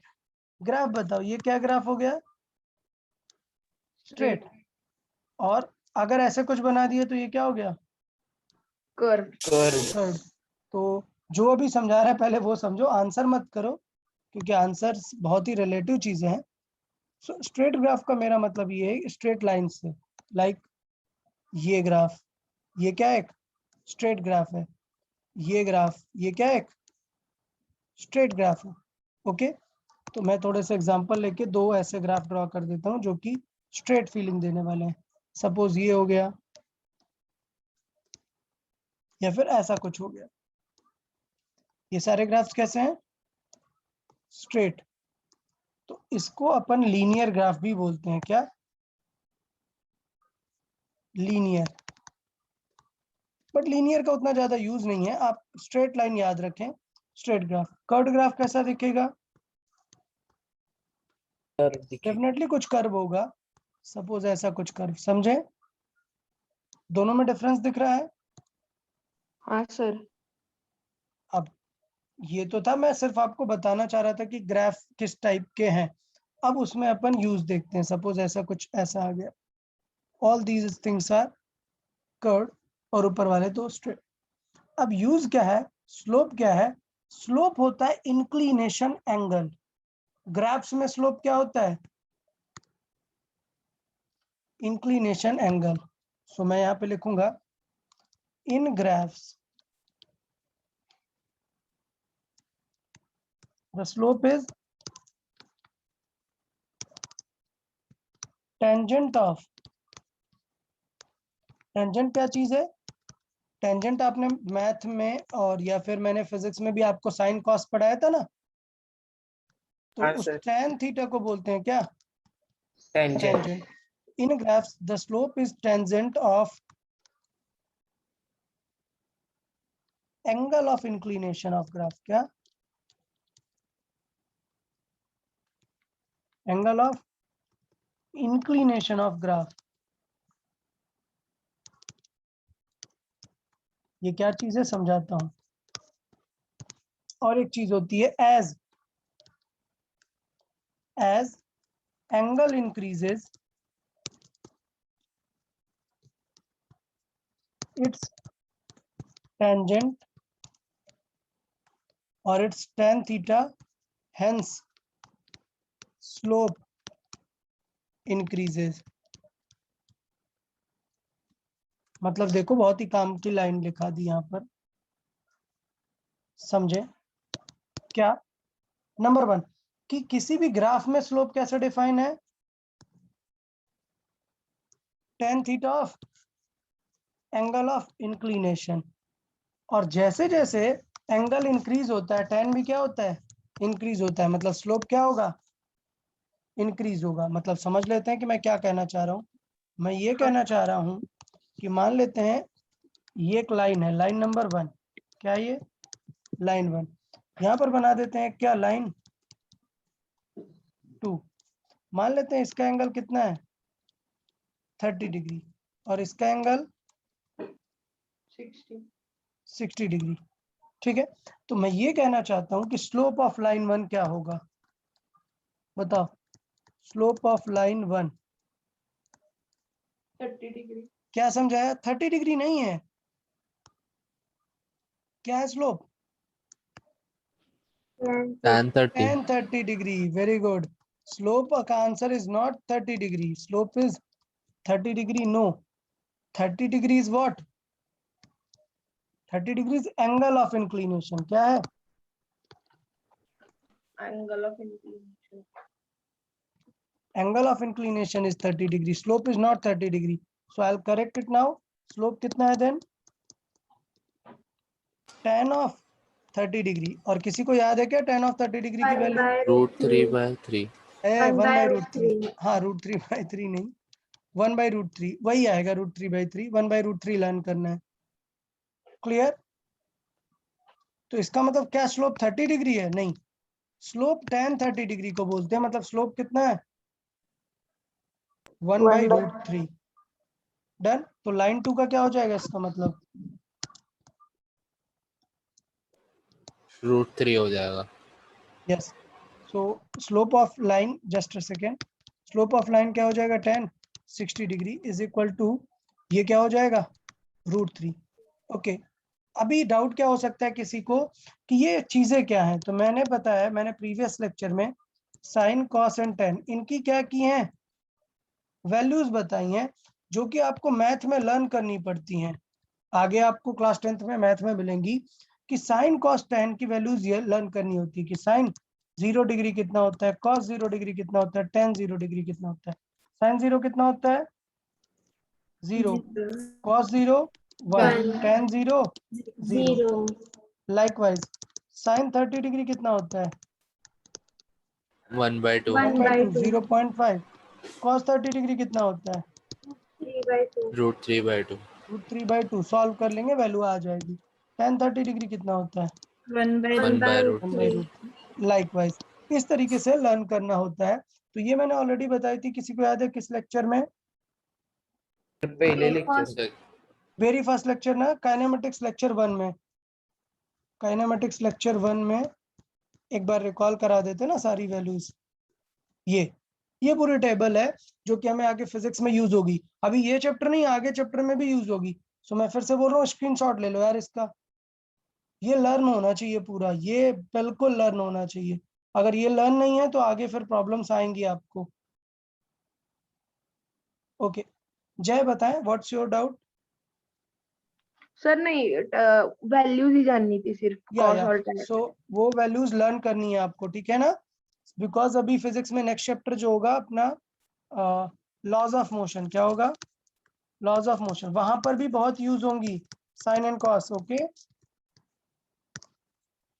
ग्राफ बताओ, ये क्या ग्राफ हो गया, स्ट्रेट। और अगर ऐसे कुछ बना दिए तो ये क्या हो गया, कर्व। Curve. कर्व। तो जो अभी समझा रहा है पहले वो समझो, आंसर मत करो, क्योंकि आंसर बहुत ही रिलेटिव चीजें हैं। स्ट्रेट ग्राफ का मेरा मतलब ये है स्ट्रेट लाइन से, लाइक ये ग्राफ, ये क्या एक स्ट्रेट ग्राफ है, ये ग्राफ, ये क्या एक स्ट्रेट ग्राफ है। ओके, तो मैं थोड़े से एग्जांपल लेके दो ऐसे ग्राफ ड्रॉ कर देता हूँ जो कि स्ट्रेट फीलिंग देने वाले हैं। सपोज ये हो गया, या फिर ऐसा कुछ हो गया। ये सारे ग्राफ्स कैसे हैं, स्ट्रेट। तो इसको अपन लीनियर ग्राफ भी बोलते हैं। क्या, लीनियर। बट लीनियर का उतना ज्यादा यूज नहीं है, आप स्ट्रेट लाइन याद रखें, स्ट्रेट ग्राफ। कर्व्ड ग्राफ कैसा दिखेगा, Curve दिखेगा। डेफिनेटली कुछ कर्व होगा, सपोज ऐसा कुछ कर्व। समझे, दोनों में डिफरेंस दिख रहा है। हाँ सर। अब ये तो था, मैं सिर्फ आपको बताना चाह रहा था कि ग्राफ किस टाइप के हैं। अब उसमें अपन यूज देखते हैं। सपोज ऐसा कुछ ऐसा आ गया, all these things are curved और ऊपर वाले तो स्ट्रेट। अब यूज क्या है, स्लोप क्या है, स्लोप होता है इंक्लिनेशन एंगल। ग्राफ्स में स्लोप क्या होता है, इंक्लिनेशन एंगल। सो मैं यहाँ पे लिखूंगा, in graphs the slope is tangent of, tangent क्या चीज है, टेंजेंट आपने मैथ में और या फिर मैंने फिजिक्स में भी आपको साइन कॉस पढ़ाया था ना। तो हाँ उस सर। tan थीटा को बोलते हैं क्या, Tangent. Tangent. In graphs the slope is tangent of angle of inclination of graph. क्या, angle of inclination of graph. ये क्या चीज है समझाता हूं। और एक चीज होती है as angle increases its tangent और its tan theta, hence slope increases. मतलब देखो, बहुत ही काम की लाइन लिखा दी यहाँ पर, समझे क्या। नंबर 1 कि किसी भी ग्राफ में स्लोप कैसे डिफाइन है, tan theta of angle of inclination. और जैसे जैसे एंगल इंक्रीज होता है, tan भी क्या होता है, इंक्रीज होता है। मतलब स्लोप क्या होगा, इंक्रीज होगा। मतलब समझ लेते हैं कि मैं क्या कहना चाह रहा हूँ। मैं ये कहना चाह रहा हूँ कि मान लेते हैं ये एक लाइन है, लाइन नंबर 1। क्या ये लाइन 1, यहाँ पर बना देते हैं क्या, लाइन 2। मान लेते हैं इसका एंगल कितना है, 30 डिग्री, और इसका एंगल 60 डिग्री। ठीक है, तो मैं ये कहना चाहता हूं कि स्लोप ऑफ लाइन 1 क्या होगा, बताओ। Slope of line 1 30 degree. क्या समझाया, 30 डिग्री नहीं है। क्या है slope, tan 30. tan 30 degree. Very good. Slope का answer is not 30 degree, slope is 30 degree. No, 30 degree is what, 30 degree is angle of inclination. क्या है, Angle of inclination. angle of inclination is 30 degree, slope is not 30 degree. So I'll correct it now. Slope कितना है then, tan of 30 degree. और किसी को याद है क्या tan ऑफ 30 डिग्री की वैल्यू? √3/3. 1/√3। हाँ, √3/3 नहीं, 1/√3 वही आएगा, √3/3, 1/√3 लर्न करना है। क्लियर? तो इसका मतलब क्या स्लोप 30 डिग्री है? नहीं, स्लोप tan 30 डिग्री को बोलते हैं। मतलब स्लोप कितना है? 1/√3। डन। तो लाइन 2 का क्या हो जाएगा इसका मतलब? √3 हो जाएगा. Yes. So slope of line, just a second, slope of line क्या हो जाएगा? tan 60 degree is equal to, ये क्या हो जाएगा? √3। ओके। अभी डाउट क्या हो सकता है किसी को कि ये चीजें क्या हैं? तो मैंने बताया, मैंने प्रीवियस लेक्चर में साइन, कॉस एंड tan इनकी क्या की हैं? वैल्यूज बताई हैं, जो कि आपको मैथ में लर्न करनी पड़ती हैं। आगे आपको क्लास 10th में मैथ में मिलेंगी कि साइन, कॉस, tan की वैल्यूज ये लर्न करनी होती है कि साइन 0 डिग्री कितना होता है, कॉस 0 डिग्री कितना होता है, tan 0 डिग्री कितना होता है। साइन 0 कितना होता है? 0। Cos 0 1, tan 0 0। Likewise sine 30 degree कितना होता है? 1/2. 1/2, 0.5। कॉस 30 डिग्री कितना होता है? 3/2. √3/2. √3/2। सॉल्व कर लेंगे, वैल्यू आ जाएगी। tan 30 डिग्री कितना होता है? 1/√3. 1/√3। लाइकवाइज इस तरीके से लर्न करना होता है। तो ये मैंने ऑलरेडी बताई थी, किसी को याद है किस लेक्चर में? पहले लेक्चर. वेरी फर्स्ट लेक्चर ना, काइनेमेटिक्स लेक्चर 1 में। काइनेमेटिक्स लेक्चर 1 में एक बार रिकॉल करा देते ना सारी वैल्यूज। ये पूरी टेबल है जो कि हमें आगे फिजिक्स में यूज होगी। अभी ये चैप्टर नहीं, आगे चैप्टर में भी यूज होगी। सो मैं फिर से बोल रहा हूँ, स्क्रीनशॉट ले लो यार इसका। ये लर्न होना चाहिए पूरा, ये बिल्कुल लर्न होना चाहिए। अगर ये लर्न नहीं है तो आगे फिर प्रॉब्लम्स आएंगी आपको। ओके, जय बताएं, व्हाट्स योर डाउट? सर नहीं, वैल्यूज ही जाननी थी सिर्फ, कॉस और tan. सो वो वैल्यूज लर्न करनी है आपको, ठीक है ना? बिकॉज अभी फिजिक्स में नेक्स्ट चैप्टर जो होगा अपना लॉज ऑफ मोशन, क्या होगा? Laws of motion. वहां पर भी बहुत यूज होंगी sine and cos. Okay,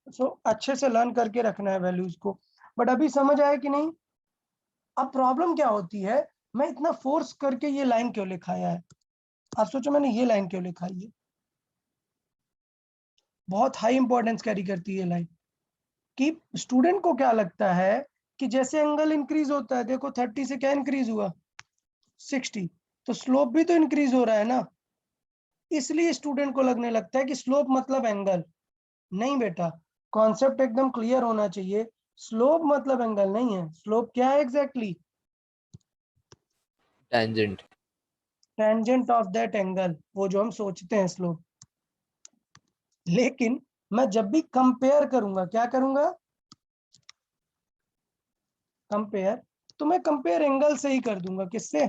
so अच्छे से लर्न करके रखना है वैल्यूज को। बट अभी समझ आया कि नहीं? अब प्रॉब्लम क्या होती है, मैं इतना फोर्स करके ये लाइन क्यों लिखाया है? आप सोचो मैंने ये लाइन क्यों लिखाई है? बहुत हाई इंपॉर्टेंस कैरी करती है लाइन कि स्टूडेंट को क्या लगता है कि जैसे एंगल इंक्रीज होता है, देखो 30 से क्या इंक्रीज हुआ? 60। तो स्लोप भी तो इंक्रीज हो रहा है ना, इसलिए स्टूडेंट को लगने लगता है कि स्लोप मतलब एंगल। नहीं बेटा, कॉन्सेप्ट एकदम क्लियर होना चाहिए। स्लोप मतलब एंगल नहीं है। स्लोप क्या है exactly? Tangent. Tangent of that angle, वो जो हम सोचते हैं स्लोप। लेकिन मैं जब भी कंपेयर करूंगा, क्या करूंगा? कंपेयर, तो मैं कंपेयर एंगल से ही कर दूंगा। किससे?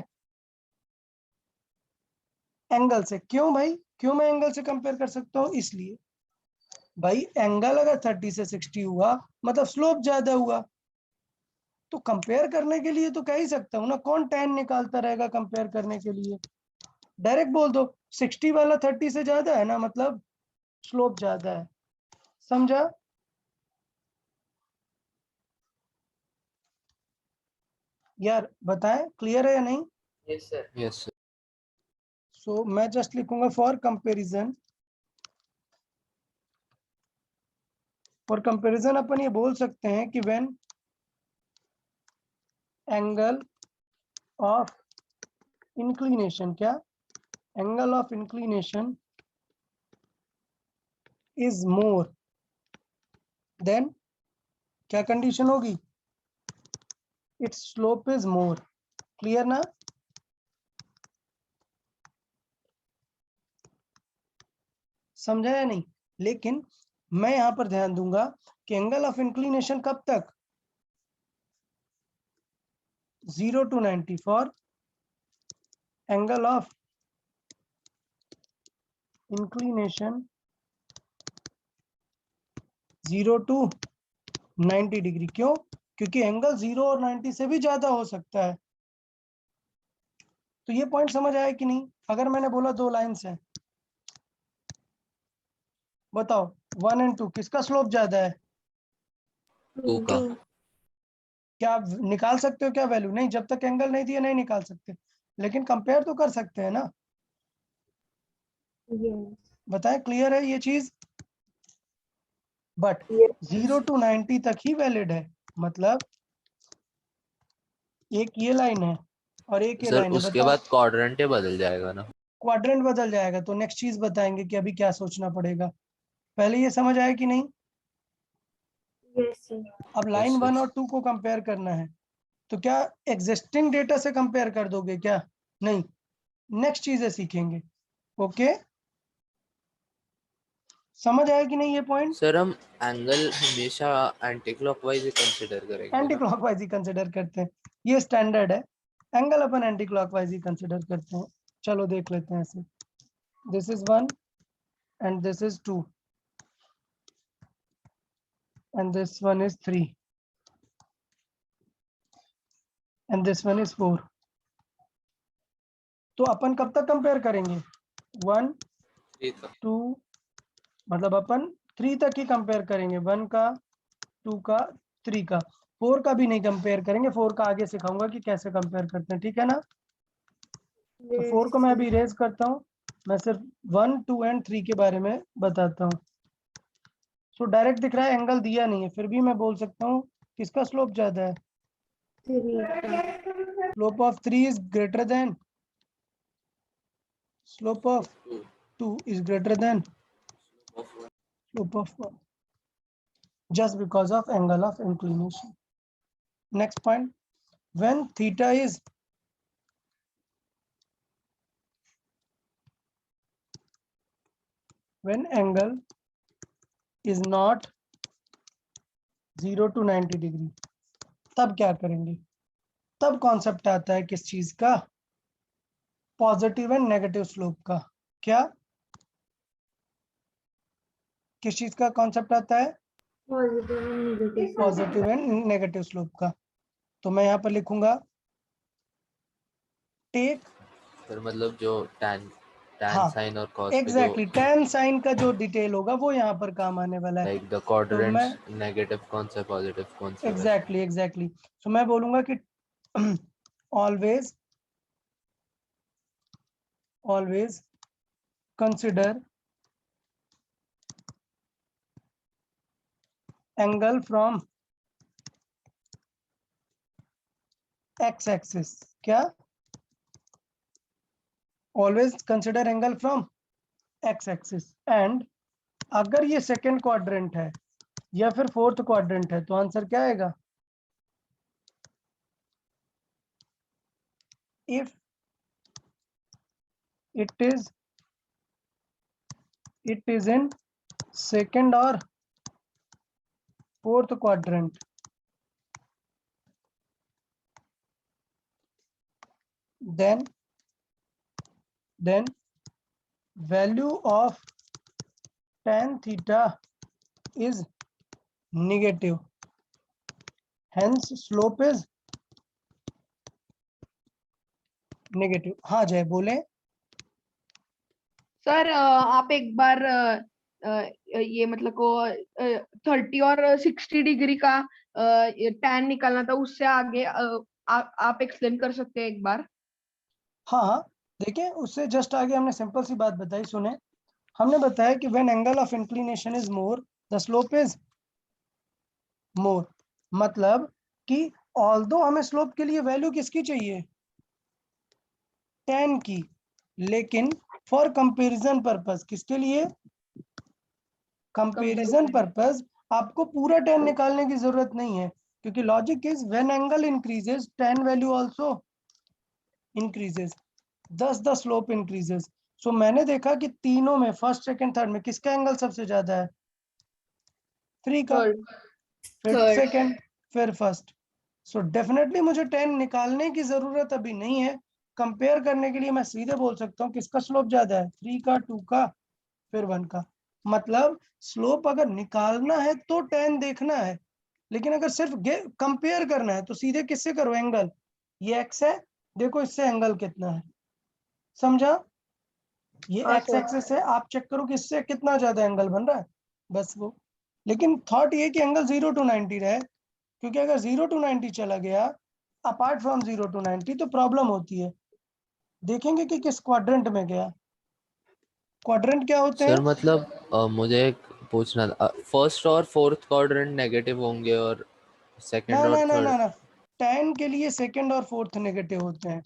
एंगल से। क्यों भाई? क्यों मैं एंगल से कंपेयर कर सकता हूँ? इसलिए भाई एंगल अगर 30 से 60 हुआ मतलब स्लोप ज्यादा हुआ। तो कंपेयर करने के लिए तो कह ही सकता हूँ ना, कौन tan निकालता रहेगा कंपेयर करने के लिए? डायरेक्ट बोल दो 60 वाला 30 से ज्यादा है ना, मतलब स्लोप ज्यादा है। समझा? यार बताएं, क्लियर है या नहीं? Yes, sir. Yes, sir. सो मैं जस्ट लिखूंगा फॉर कंपैरिजन। फॉर कंपैरिजन अपन ये बोल सकते हैं कि व्हेन एंगल ऑफ इंक्लिनेशन, क्या? Angle of inclination is more than, क्या कंडीशन होगी? It's slope is more. Clear ना? समझा या नहीं? लेकिन मैं यहां पर ध्यान दूंगा कि एंगल ऑफ इंक्लिनेशन कब तक? 0 to 90 for angle of inclination 0 to 90 degree. क्यों? क्योंकि एंगल 0 और 90 से भी ज्यादा हो सकता है। तो ये पॉइंट समझ आया कि नहीं? अगर मैंने बोला दो लाइंस हैं, बताओ 1 and 2 किसका स्लोप ज्यादा है? 2 का। क्या आप निकाल सकते हो क्या वैल्यू? नहीं, जब तक एंगल नहीं दिया नहीं निकाल सकते, लेकिन कंपेयर तो कर सकते हैं ना। Yes. बताएं, क्लियर है ये चीज? But Yes. 0 to 90 तक ही वैलिड है, मतलब एक ये लाइन है और एक ये सर लाइन है। उसके बताओ, बाद क्वाड्रेंट बदल जाएगा ना? क्वाड्रेंट बदल जाएगा तो नेक्स्ट चीज बताएंगे कि अभी क्या सोचना पड़ेगा। पहले ये समझ आया कि नहीं? Yes, sir. अब लाइन Yes, 1 yes. और 2 को कंपेयर करना है, तो क्या एग्जिस्टिंग डेटा से कंपेयर कर दोगे क्या? नहीं, नेक्स्ट चीजें सीखेंगे। ओके, समझ आया कि नहीं ये पॉइंट? सर हम एंगल हमेशा एंटी क्लॉकवाइज ही कंसिडर करेंगे एंटी ना? क्लॉकवाइज ही कंसिडर करते हैं, ये स्टैंडर्ड है। एंगल अपन एंटी क्लॉकवाइज ही कंसिडर करते हैं। चलो देख लेते हैं ऐसे, this is 1 and this is 2 and this one is 3 and this one is 4। तो अपन कब तक कंपेयर करेंगे? 1 ठीक है। 2, मतलब अपन 3 तक ही कंपेयर करेंगे, 1 का, 2 का, 3 का। 4 का भी नहीं कंपेयर करेंगे, 4 का आगे सिखाऊंगा कि कैसे कंपेयर करते हैं, ठीक है ना? तो 4 को मैं अभी इरेज करता हूँ, मैं सिर्फ 1 2 एंड 3 के बारे में बताता हूँ। सो डायरेक्ट दिख रहा है, एंगल दिया नहीं है, फिर भी मैं बोल सकता हूँ किसका स्लोप ज्यादा है? 3 slope of 3 is greater than slope of 2 is greater than slope of 1, just because of angle of inclination. Next point, when theta is when angle is not 0 to 90 degree, तब क्या करेंगे? तब कॉन्सेप्ट आता है किस चीज का? पॉजिटिव एंड नेगेटिव स्लोप का। क्या किस चीज का कॉन्सेप्ट आता है? Positive and negative. Positive and negative slope का। तो मैं यहाँ पर लिखूंगा टेक, सर मतलब जो tan हाँ, साइन और cos पे जो एग्जैक्टली tan साइन का जो डिटेल होगा वो यहाँ पर काम आने वाला है। लाइक द तो क्वाड्रेंट्स मैं नेगेटिव कौन सा पॉजिटिव कौन सा? एग्जैक्टली तो मैं बोलूंगा कि always consider angle from x axis. क्या? Always consider angle from x axis. And अगर ये सेकेंड क्वाड्रेंट है या फिर फोर्थ क्वाड्रेंट है तो आंसर क्या आएगा? If it is in second or fourth quadrant, then value of tan theta is negative, hence slope is negative। हाँ जय बोले। सर आप एक बार ये मतलब को 30 और 60 डिग्री का टैन निकालना था, उससे आगे आप एक्सप्लेन कर सकते हैं एक बार? हाँ देखिए, उससे जस्ट आगे हमने सिंपल सी बात बताई, सुने। हमने बताया कि when angle of inclination is more the slope is more, मतलब कि ऑल्दो हमें स्लोप के लिए वैल्यू किसकी चाहिए? tan की, लेकिन फॉर कंपैरिजन पर्पस, किसके लिए? कंपैरिजन पर्पस आपको पूरा tan निकालने की जरूरत नहीं है, क्योंकि logic is when angle increases tan value also increases, thus the slope increases। सो मैंने देखा कि तीनों में, फर्स्ट सेकंड थर्ड में, किसका एंगल सबसे ज्यादा है? 3 का, फिर Third. सेकंड, फिर फर्स्ट। सो डेफिनेटली मुझे tan निकालने की जरूरत अभी नहीं है। कंपेयर करने के लिए मैं सीधे बोल सकता हूँ किसका स्लोप ज्यादा है? 3 का, 2 का, फिर 1 का। मतलब स्लोप अगर निकालना है तो tan देखना है, लेकिन अगर सिर्फ कंपेयर करना है तो सीधे किससे करो? एंगल, ये x है, देखो इससे एंगल कितना है, समझा? ये हाँ, एक्स sir. एक्सिस है, आप चेक करो कि इससे कितना ज्यादा एंगल बन रहा है। बस वो, लेकिन थॉट ये कि एंगल 0 to 90 रहे, क्योंकि अगर 0 to 90 चला गया अपार्ट फ्रॉम 0 to 90 तो प्रॉब्लम होती है। देखेंगे कि किस क्वाड्रेंट में गया। क्वाड्रेंट क्या होते सर हैं? मतलब मुझे एक पूछना था, फर्स्ट और फोर्थ क्वाड्रेंट नेगेटिव होंगे और ना सेकंड ना और ना ना थर्ड ना, tan के लिए सेकंड और फोर्थ नेगेटिव होते हैं।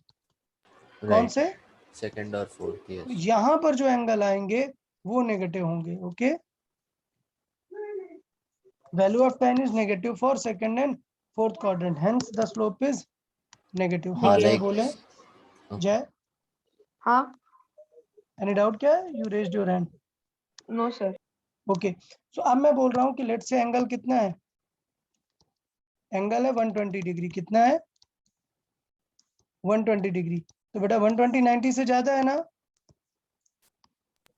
कौन से? सेकंड और फोर्थ, यस। यहाँ पर जो एंगल आएंगे वो नेगेटिव होंगे। Okay, value of tan is negative for second and fourth quadrant, hence the slope is negative. हाँ जय Like- बोले। जय, हाँ, एनी डाउट? क्या you raised your hand? No sir. Okay, so अब मैं बोल रहा हूँ कि लेट से एंगल कितना है? एंगल है 120 डिग्री। कितना है? 120 डिग्री। तो बेटा 120 90 से ज्यादा है ना?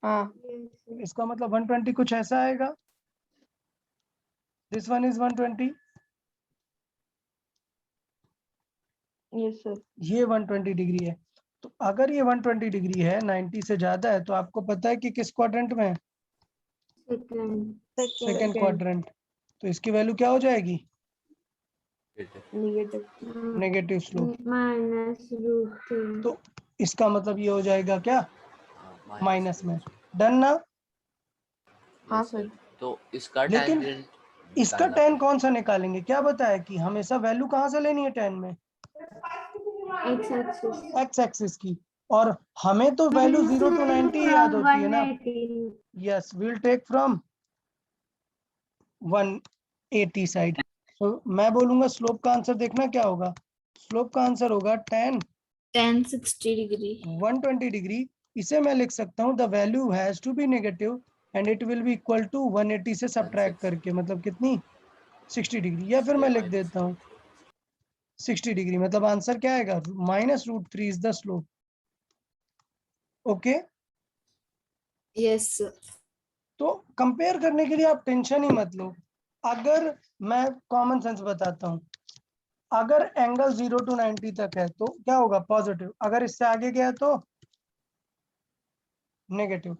हाँ, Yes, sir. इसका मतलब 120 कुछ ऐसा आएगा। This one is 120, yes sir. ये 120 डिग्री है। तो अगर ये 120 डिग्री है, 90 से ज्यादा है, तो आपको पता है कि किस क्वाड्रेंट में है? Second. Second quadrant. तो इसकी वैल्यू क्या हो जाएगी? Negative. Negative slope. Minus root 3. तो इसका मतलब ये हो जाएगा क्या? माइनस में। डन ना? हाँ सर। तो इसका लेकिन tangent इसका निकालना tan कौन सा निकालेंगे? क्या बताया कि हमेशा वैल्यू कहाँ से लेनी है tan में? X-axis. एक्स एक्सिस की। और हमें तो वैल्यू 0 to 90 याद होती है ना? 180. Yes, will take from 180 side. तो मैं बोलूंगा स्लोप का आंसर देखना क्या होगा। स्लोप का आंसर होगा tan 1060 degree. 120 डिग्री। इसे मैं लिख सकता हूँ the value has to be negative and it will be equal to 180 से सब्ट्रैक्ट करके, मतलब कितनी? 60 डिग्री। या फिर मैं लिख देता हूँ 60 डिग्री, मतलब आंसर क्या आएगा? -√3 is the slope. Okay, Yes, sir. तो कंपेयर करने के लिए आप टेंशन ही मत लो। अगर मैं कॉमन सेंस बताता हूँ, अगर एंगल 0 to 90 तक है तो क्या होगा? पॉजिटिव। अगर इससे आगे गया तो नेगेटिव।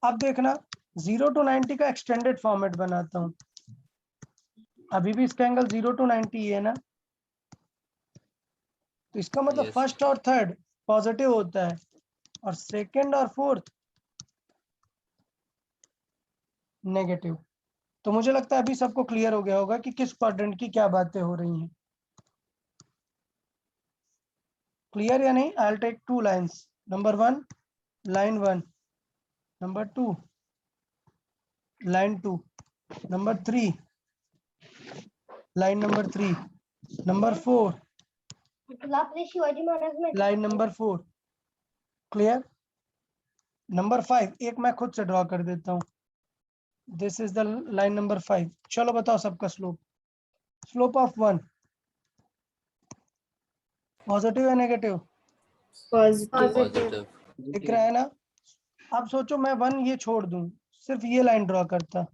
अब देखना 0 to 90 का एक्सटेंडेड फॉर्मेट बनाता हूँ। अभी भी इसका एंगल 0 to 90 ही है ना? तो इसका मतलब Yes. फर्स्ट और थर्ड पॉजिटिव होता है और सेकंड और फोर्थ नेगेटिव। तो मुझे लगता है अभी सबको क्लियर हो गया होगा कि किस क्वाड्रेंट की क्या बातें हो रही हैं। क्लियर या नहीं? I will take 2 lines. Number 1 line 1, number 2 line 2, number 3 line number 3, number 4 Shivaji Maharaj line number 4। Clear? Number 5 एक मैं खुद से ड्रॉ कर देता हूँ। This is the line number 5। चलो बताओ सबका स्लोप। स्लोप ऑफ 1 पॉजिटिव या नेगेटिव? Positive. पॉजिटिव। दिख रहा है ना? अब सोचो मैं 1 ये छोड़ दूं, सिर्फ ये लाइन ड्रॉ करता।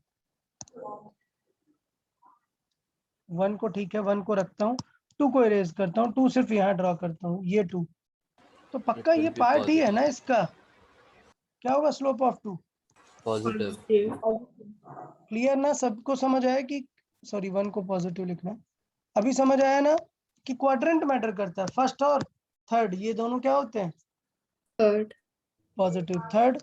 1 को ठीक है, 1 को रखता हूँ, 2 को इरेज करता हूँ, 2 सिर्फ यहाँ ड्रॉ करता हूँ, ये 2। तो पक्का ये पार्ट ही है ना इसका। क्या होगा slope of 2? Positive. Positive. Clear ना? सबको समझ आया कि सॉरी 1 को पॉजिटिव लिखना है। अभी समझ आया ना कि क्वाड्रेंट मैटर करता है। फर्स्ट और थर्ड ये दोनों क्या होते हैं? Third. Positive. Third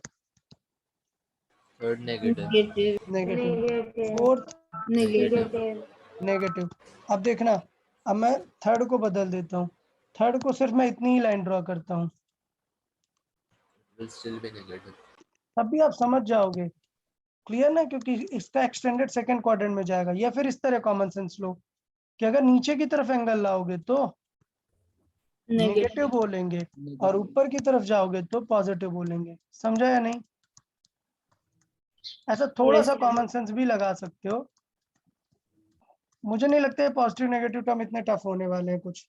third negative. Negative. Negative. Negative. Fourth Negative. Negative. अब देखना, अब मैं थर्ड को बदल देता हूँ। थर्ड को सिर्फ मैं इतनी ही लाइन ड्रॉ करता हूँ, विल स्टिल बी नेगेटिव। तब भी आप समझ जाओगे। क्लियर ना? क्योंकि इसका एक्सटेंडेड सेकंड क्वाड्रेंट में जाएगा। या फिर इस तरह कॉमन सेंस लो कि अगर नीचे की तरफ एंगल लाओगे तो नेगेटिव Negative. बोलेंगे और ऊपर की तरफ जाओगे तो पॉजिटिव बोलेंगे। समझा या नहीं? ऐसा थोड़ा Yes, सा sir. कॉमन सेंस भी लगा सकते हो। मुझे नहीं लगता है पॉजिटिव नेगेटिव टर्म इतने टफ होने वाले हैं। कुछ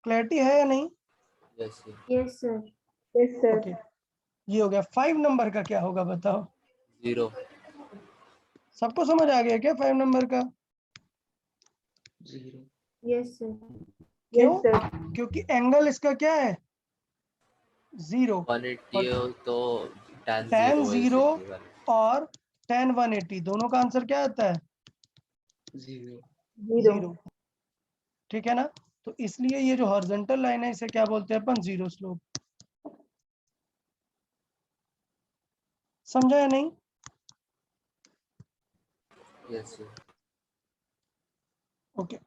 क्लैरिटी है या नहीं? यस। Yes, sir. ओके, ये हो गया। 5 नंबर का क्या होगा बताओ? 0। सबको समझ आ गया क्या 5 नंबर का? Yes, sir. क्यों? क्योंकि एंगल इसका क्या है? 0। 180 हो तो tan tan 0 is 0 equivalent. और tan 180, दोनों का आंसर क्या आता है? 0. 0। ठीक है ना? तो इसलिए ये जो हॉरिजॉन्टल लाइन है इसे क्या बोलते हैं अपन? Zero slope. समझा या नहीं? Yes, sir. ओके।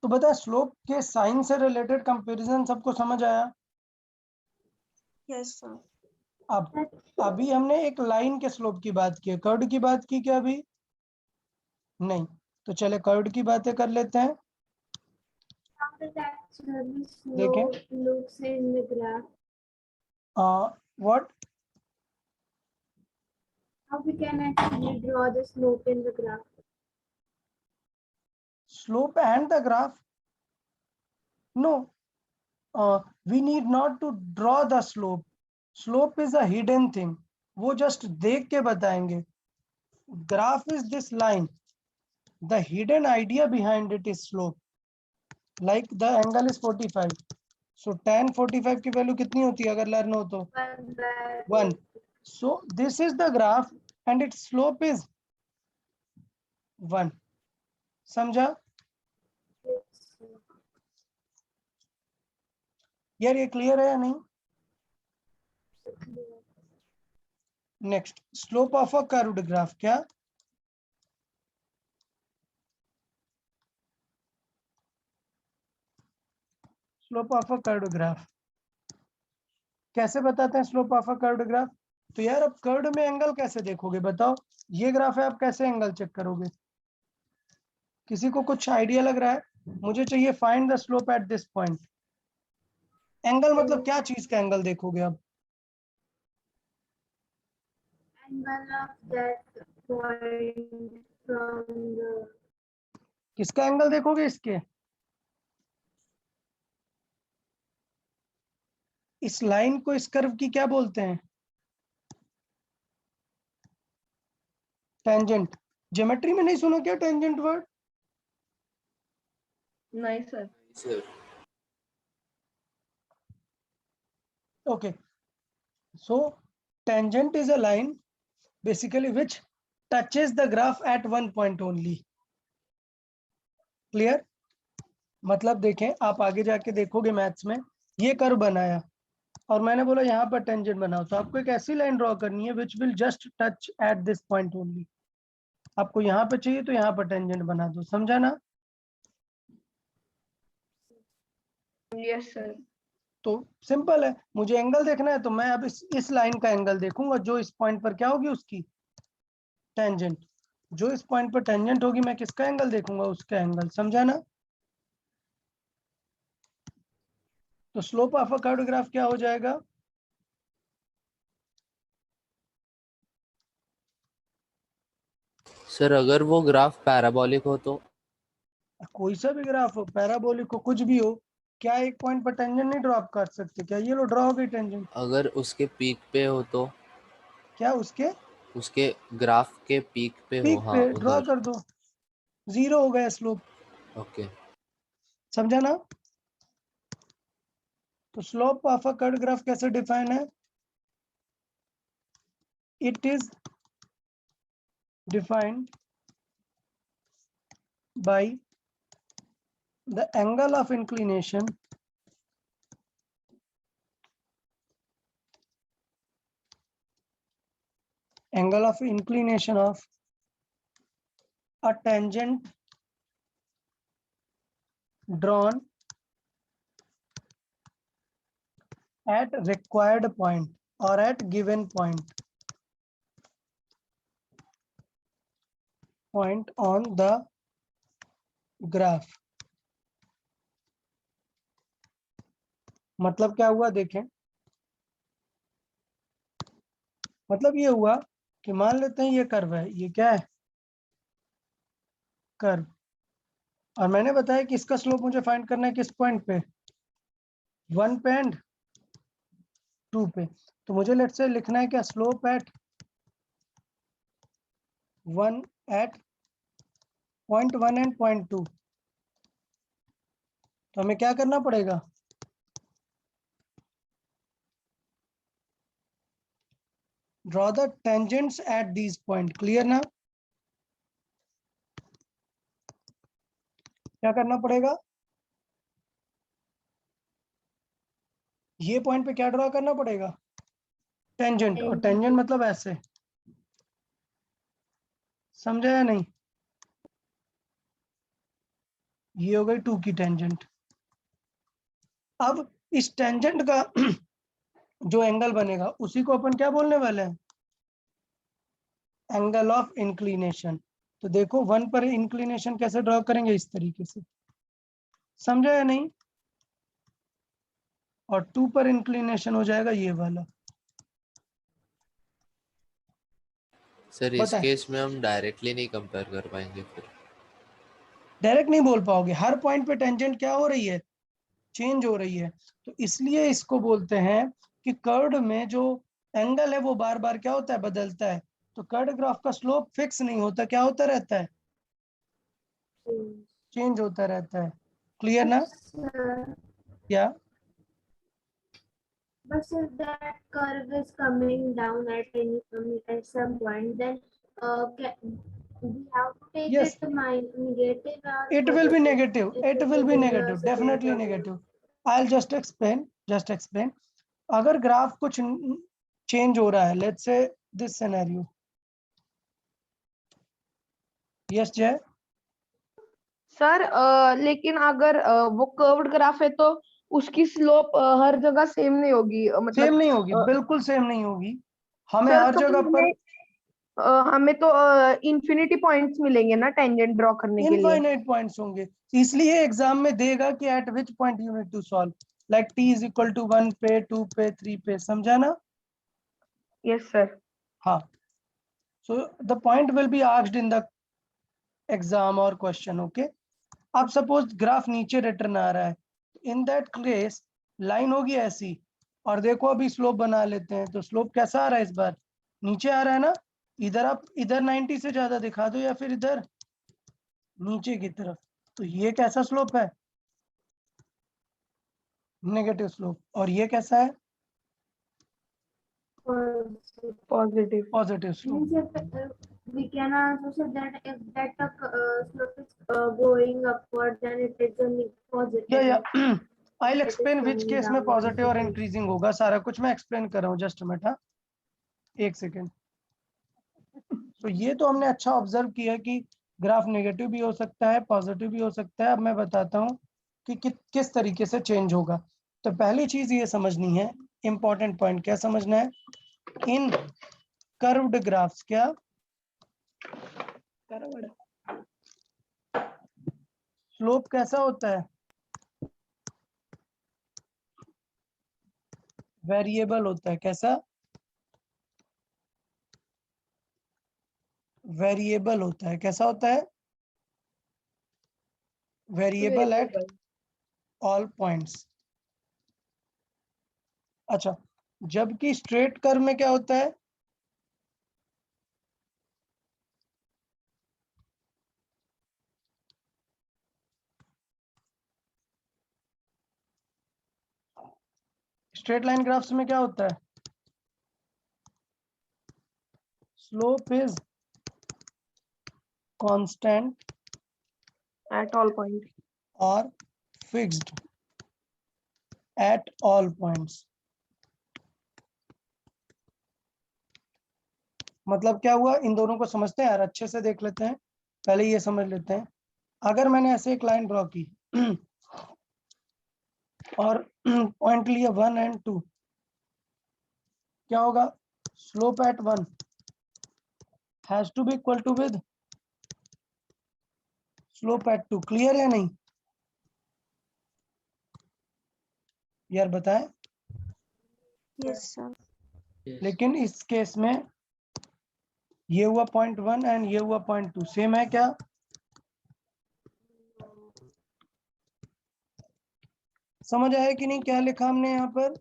तो बता, स्लोप के साइन से रिलेटेड कंपैरिजन सबको समझ आया? Yes sir. अब अभी हमने एक लाइन के स्लोप की बात की है, कर्व की बात की क्या अभी? नहीं। तो चले कर्व की बातें कर लेते हैं। देखें, looks in the graph. What? How we can actually draw the slope in the graph? Slope and the graph? No, we need not to draw the slope. Slope is a hidden thing. वो just देख के बताएंगे. Graph is this line. The hidden idea behind it is slope. Like the angle is 45. So tan 45 की value कितनी होती है अगर learn हो तो? 1. So this is the graph and its slope is 1. समझा? यार ये क्लियर है या नहीं? Next, slope of a curved graph क्या? Slope of a curved graph कैसे बताते हैं? Slope of a curved graph तो यार अब कर्व्ड में एंगल कैसे देखोगे बताओ? ये ग्राफ है, आप कैसे एंगल चेक करोगे? किसी को कुछ आइडिया लग रहा है? मुझे चाहिए find the slope at this point. Angle मतलब क्या चीज का एंगल देखोगे अब? Angle of that point from the किसका एंगल देखोगे? इसके, इस लाइन को, इस कर्व की क्या बोलते हैं? टेंजेंट। ज्योमेट्री में नहीं सुनो क्या टेंजेंट वर्ड? नहीं sir. Sir. Okay, so tangent is a line basically which touches the graph at one point only. Clear? मतलब देखें, आप आगे जाके देखोगे मैथ्स में, ये कर्व बनाया और मैंने बोला यहाँ पर टेंजेंट बनाओ, तो आपको एक ऐसी लाइन ड्रॉ करनी है which will just touch at this point only. आपको यहाँ पे चाहिए तो यहाँ पर टेंजेंट बना दो, समझा ना? Yes sir. तो सिंपल है, मुझे एंगल देखना है तो मैं अब इस लाइन का एंगल देखूंगा जो इस पॉइंट पर क्या होगी, उसकी टेंजेंट। जो इस पॉइंट पर टेंजेंट होगी मैं किसका एंगल देखूंगा? उसका एंगल, समझा ना? तो slope of a curved graph क्या हो जाएगा? सर अगर वो ग्राफ पैराबोलिक हो तो? कोई सा भी ग्राफ हो, पैराबोलिक हो, कुछ भी हो, क्या एक पॉइंट पर टेंजेंट नहीं ड्रॉ कर सकते क्या? ये लो ड्रॉ हो गई टेंजेंट। अगर उसके पीक पे हो तो? क्या उसके ग्राफ के पीक पे हो? पीक हाँ पे ड्रॉ उधर। कर दो, जीरो हो गया स्लोप। ओके। समझा ना? तो slope of a curved graph कैसे डिफाइन है? It is defined by the angle of inclination of a tangent drawn at required point or at given point on the graph. मतलब क्या हुआ देखें, मतलब ये हुआ कि मान लेते हैं ये कर्व है, ये क्या है? कर्व। और मैंने बताया कि इसका स्लोप मुझे फाइंड करना है किस पॉइंट पे? 1 पे एंड 2 पे। तो मुझे लेट्स से लिखना है क्या? Slope at 1 at point 1 and point 2। तो हमें क्या करना पड़ेगा? Draw the tangents at these point. Clear ना? क्या करना पड़ेगा? ये पॉइंट पे क्या ड्रॉ करना पड़ेगा? टेंजेंट। और टेंजेंट मतलब ऐसे, समझा या नहीं? ये हो गई 2 की टेंजेंट। अब इस टेंजेंट का जो एंगल बनेगा उसी को अपन क्या बोलने वाले हैं? Angle of inclination. तो देखो 1 पर इंक्लिनेशन कैसे ड्रॉ करेंगे? इस तरीके से, समझा या नहीं? और 2 पर इंक्लिनेशन हो जाएगा ये वाला। सर इस बताएं। केस में हम डायरेक्टली नहीं कंपेयर कर पाएंगे फिर। डायरेक्ट नहीं बोल पाओगे, हर पॉइंट पे टेंजेंट क्या हो रही है? चेंज हो रही है। तो इसलिए इसको बोलते हैं कि कर्व में जो एंगल है वो बार बार क्या होता है? बदलता है। तो कर्व ग्राफ का स्लोप फिक्स नहीं होता, क्या होता रहता है? चेंज होता रहता है। क्लियर ना? क्या? But if that curve is coming down at some point, then we have to take Yes. it negative or It will be positive. negative. If It will is be in the negative. second Definitely term. negative. I'll just explain. Just explain. अगर graph कुछ change हो रहा है, let's say this scenario. Yes, जय? Sir लेकिन अगर वो curved graph है तो उसकी स्लोप हर जगह सेम नहीं होगी, मतलब सेम नहीं होगी, बिल्कुल सेम नहीं होगी। हमें सर हर तो जगह पर हमें तो इंफिनिटी पॉइंट्स मिलेंगे ना टेंजेंट ड्रॉ करने के लिए। इनफाइनाइट पॉइंट्स होंगे। इसलिए एग्जाम में देगा कि at which point you need to solve, like t is equal to 1 पे, 2 पे, 3 पे। समझा ना? Yes sir. हाँ। So the point will be asked in the exam और क्वेश्चन। ओके। अब सपोज ग्राफ नीचे रिटर्न आ रहा है, इन दैट केस लाइन होगी ऐसी, और देखो अभी स्लोप बना लेते हैं। तो स्लोप कैसा आ रहा है इस बार? नीचे आ रहा है ना? इधर आप इधर 90 से ज्यादा दिखा दो या फिर इधर नीचे की तरफ। तो ये कैसा स्लोप है? Negative slope. और ये कैसा है? Positive. Positive slope. Means if we can also say that if that slope is going upward, then it is only positive. या I'll It is explain which coming case में down, positive और it is- increasing होगा। सारा कुछ मैं explain कर रहा हूँ। जस्ट मिनट, हाँ, एक सेकेंड। तो ये तो हमने अच्छा ऑब्जर्व किया कि ग्राफ नेगेटिव भी हो सकता है, पॉजिटिव भी हो सकता है। अब मैं बताता हूँ कि किस तरीके से चेंज होगा। तो पहली चीज ये समझनी है, इंपॉर्टेंट पॉइंट क्या समझना है? इन कर्व्ड ग्राफ्स, क्या स्लोप कैसा होता है? वेरिएबल होता है। कैसा? वेरिएबल होता है। कैसा होता है? Variable at all points. अच्छा, जबकि स्ट्रेट कर्व में क्या होता है? स्ट्रेट लाइन ग्राफ्स में क्या होता है? Slope is constant at all point और फिक्स्ड एट ऑल पॉइंट्स। मतलब क्या हुआ? इन दोनों को समझते हैं यार, अच्छे से देख लेते हैं। पहले ये समझ लेते हैं, अगर मैंने ऐसे एक लाइन ड्रॉ की और पॉइंट लिया 1 और 2, क्या होगा? Slope at 1 has to be equal to with slope at 2। Clear है नहीं यार? बताएं। Yes, sir. Yes. लेकिन इस केस में ये हुआ 0.1 एंड ये हुआ 0.2, सेम है क्या? समझ आया कि नहीं क्या लिखा हमने यहाँ पर?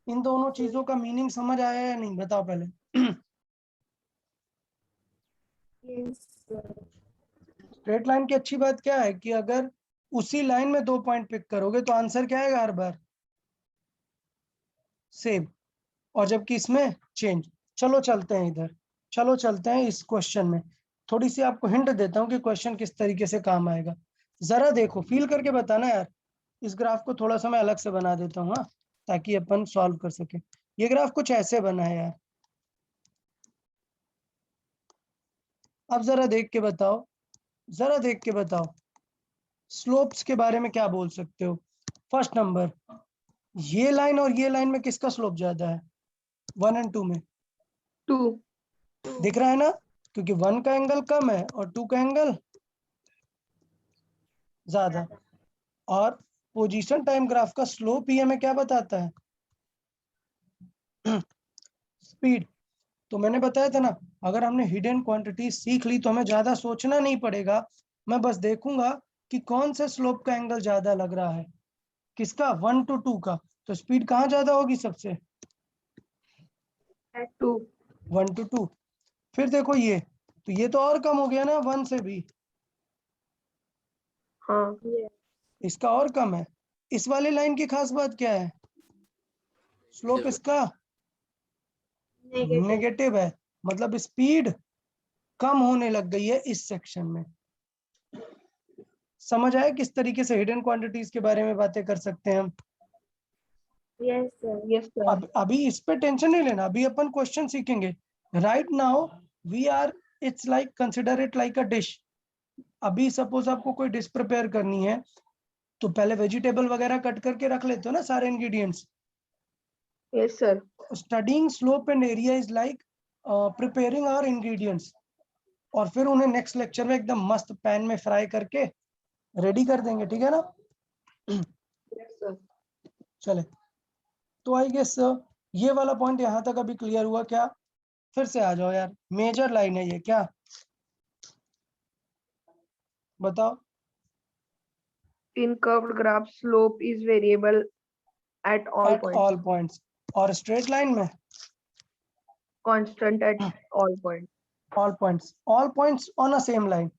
इन दोनों चीजों का मीनिंग समझ आया या नहीं? बताओ पहले। Yes, sir. स्ट्रेट लाइन की अच्छी बात क्या है कि अगर उसी लाइन में 2 पॉइंट पिक करोगे तो आंसर क्या आएगा हर बार? सेम। और जबकि इसमें चेंज। चलो चलते हैं इधर, चलो चलते हैं इस क्वेश्चन में। थोड़ी सी आपको हिंट देता हूँ कि क्वेश्चन किस तरीके से काम आएगा। जरा देखो, फील करके बताना यार। इस ग्राफ को थोड़ा सा मैं अलग से बना देता हूँ, हाँ, ताकि अपन सॉल्व कर सके। ये ग्राफ कुछ ऐसे बना है यार। अब जरा देख के बताओ, जरा देख के बताओ, स्लोप्स के बारे में क्या बोल सकते हो। फर्स्ट नंबर, ये लाइन और ये लाइन में किसका स्लोप ज्यादा है? 1 और 2 में 2 दिख रहा है ना, क्योंकि 1 का एंगल कम है और 2 का एंगल ज्यादा। और पोजीशन टाइम ग्राफ का स्लोप ही हमें क्या बताता है? स्पीड। तो मैंने बताया था ना, अगर हमने हिडन क्वांटिटी सीख ली तो हमें ज्यादा सोचना नहीं पड़ेगा। मैं बस देखूंगा कि कौन से स्लोप का एंगल ज्यादा लग रहा है, किसका, 1 to 2 का। तो स्पीड कहाँ ज्यादा होगी सबसे? 2 1 to 2। फिर देखो ये, तो ये तो और कम हो गया ना 1 से भी, हाँ इसका और कम है। इस वाले लाइन की खास बात क्या है? स्लोप इसका नेगेटिव। नेगेटिव है, मतलब स्पीड कम होने लग गई है इस सेक्शन में। समझ आया किस तरीके से हिडन क्वांटिटीज के बारे में बातें कर सकते हैं हम? Yes sir. यस सर अभी इस पे टेंशन नहीं लेना, अभी अपन क्वेश्चन सीखेंगे। Right now we are, it's like, consider it like a dish. अभी सपोज आपको कोई डिश प्रिपेयर करनी है, तो पहले वेजिटेबल वगैरह कट करके रख लेते हो ना, सारे ingredients. Yes sir studying slope and area is like preparing our ingredients, और फिर उन्हें नेक्स्ट लेक्चर में एकदम मस्त पैन में फ्राई करके रेडी कर देंगे, ठीक है ना? यस सर चले, तो आई गेस ये वाला पॉइंट यहाँ तक अभी क्लियर हुआ क्या? फिर से आ जाओ यार, मेजर लाइन है ये, क्या बताओ? in curved graph slope is variable at all at points, all points. और स्ट्रेट लाइन में constant at all points. All points on a same line.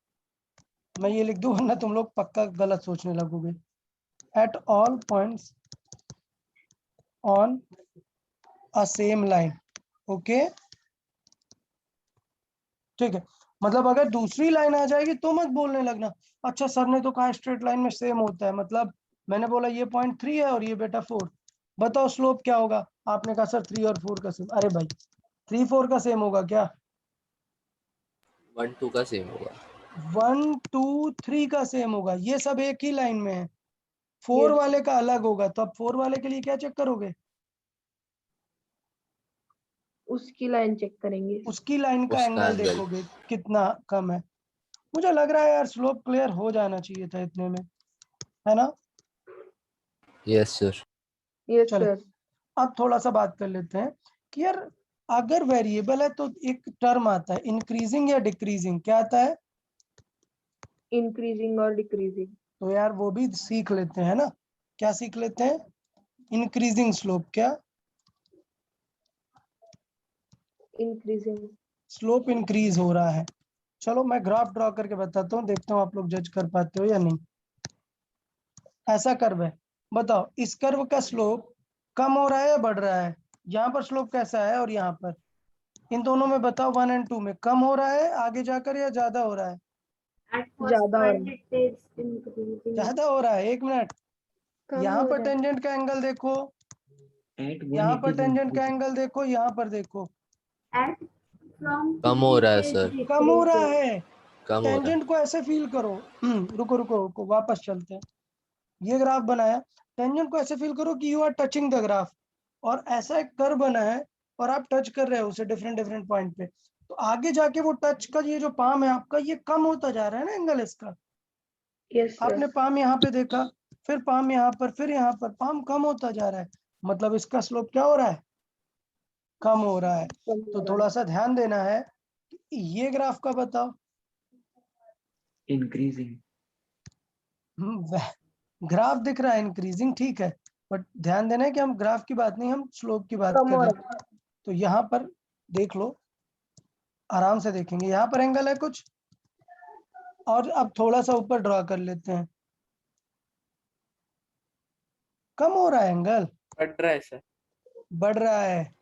मैं ये लिख दूं, वरना तुम लोग पक्का गलत सोचने लगोगे। At all points on a same line, okay, ठीक है। मतलब अगर दूसरी लाइन आ जाएगी तो मत बोलने लगना, अच्छा सर ने तो कहा स्ट्रेट लाइन में सेम होता है। मतलब मैंने बोला ये पॉइंट 3 है और ये बेटा 4, बताओ स्लोप क्या होगा? आपने कहा सर 3 और 4 का सेम। अरे भाई 3 4 का सेम होगा क्या? 1 2 का सेम होगा। 1 2 3 का सेम होगा, ये सब एक ही लाइन में है। 4 Yes. वाले का अलग होगा, तो अब 4 वाले के लिए क्या चेक करोगे? उसकी लाइन चेक करेंगे. उसकी लाइन का उसका एंगल एंगल। देखोगे कितना कम है। मुझे लग रहा है यार स्लोप क्लियर हो जाना चाहिए था इतने में, है ना? Yes sir. Yes चलो sir. अब थोड़ा सा बात कर लेते हैं कि यार अगर वेरिएबल है तो एक टर्म आता है इंक्रीजिंग या डिक्रीजिंग, क्या आता है? Increasing or decreasing. तो यार वो भी सीख लेते हैं ना, क्या सीख लेते हैं? इंक्रीजिंग स्लोप, क्या Increasing. स्लोप इंक्रीज हो रहा है। चलो मैं ग्राफ ड्रॉ करके बताता हूँ, देखता हूँ आप लोग जज कर पाते हो या नहीं। ऐसा कर्व है, बताओ इस कर्व का स्लोप कम हो रहा है या बढ़ रहा है? यहाँ पर स्लोप कैसा है और यहाँ पर, इन दोनों में बताओ 1 और 2 में कम हो रहा है आगे जाकर या ज्यादा हो रहा है? At first ज्यादा हो point it is increasing. ज्यादा हो रहा है। एक मिनट, कम यहाँ हो पर रहा है. टेंजेंट का एंगल देखो, At one यहाँ it पर is टेंजेंट का increasing. एंगल देखो, यहाँ पर देखो, At from कम 2 हो रहा है it is सर। कम हो रहा decreasing. है। कम हो रहा है। टेंजेंट को ऐसे फील करो, रुको रुको रुको, वापस चलते हैं। ये ग्राफ बनाया, टेंजेंट को ऐसे फील करो कि you are touching the graph, और ऐसा एक कर्व बना है और आप टच कर रहे हो उसे डिफरेंट डिफरेंट पॉइंट पे। तो आगे जाके वो टच का ये जो पाम है आपका, ये कम होता जा रहा है ना एंगल इसका। Yes sir. आपने पाम यहाँ पे देखा, फिर पाम यहाँ पर, फिर यहाँ पर, पाम कम होता जा रहा है, मतलब इसका स्लोप क्या हो रहा है? कम हो रहा है। कम हो तो रहा थोड़ा है. सा ध्यान देना है। ये ग्राफ का बताओ। Increasing. ग्राफ दिख रहा है इंक्रीजिंग, ठीक है, बट ध्यान देना है कि हम ग्राफ की बात नहीं, हम स्लोप की बात कम कर हो रहे रहा हैं। है. तो यहाँ पर देख लो, आराम से देखेंगे, यहाँ पर एंगल है कुछ, और अब थोड़ा सा ऊपर ड्रॉ कर लेते हैं, कम हो रहा है एंगल, बढ़ रहा है सर। बढ़ रहा है।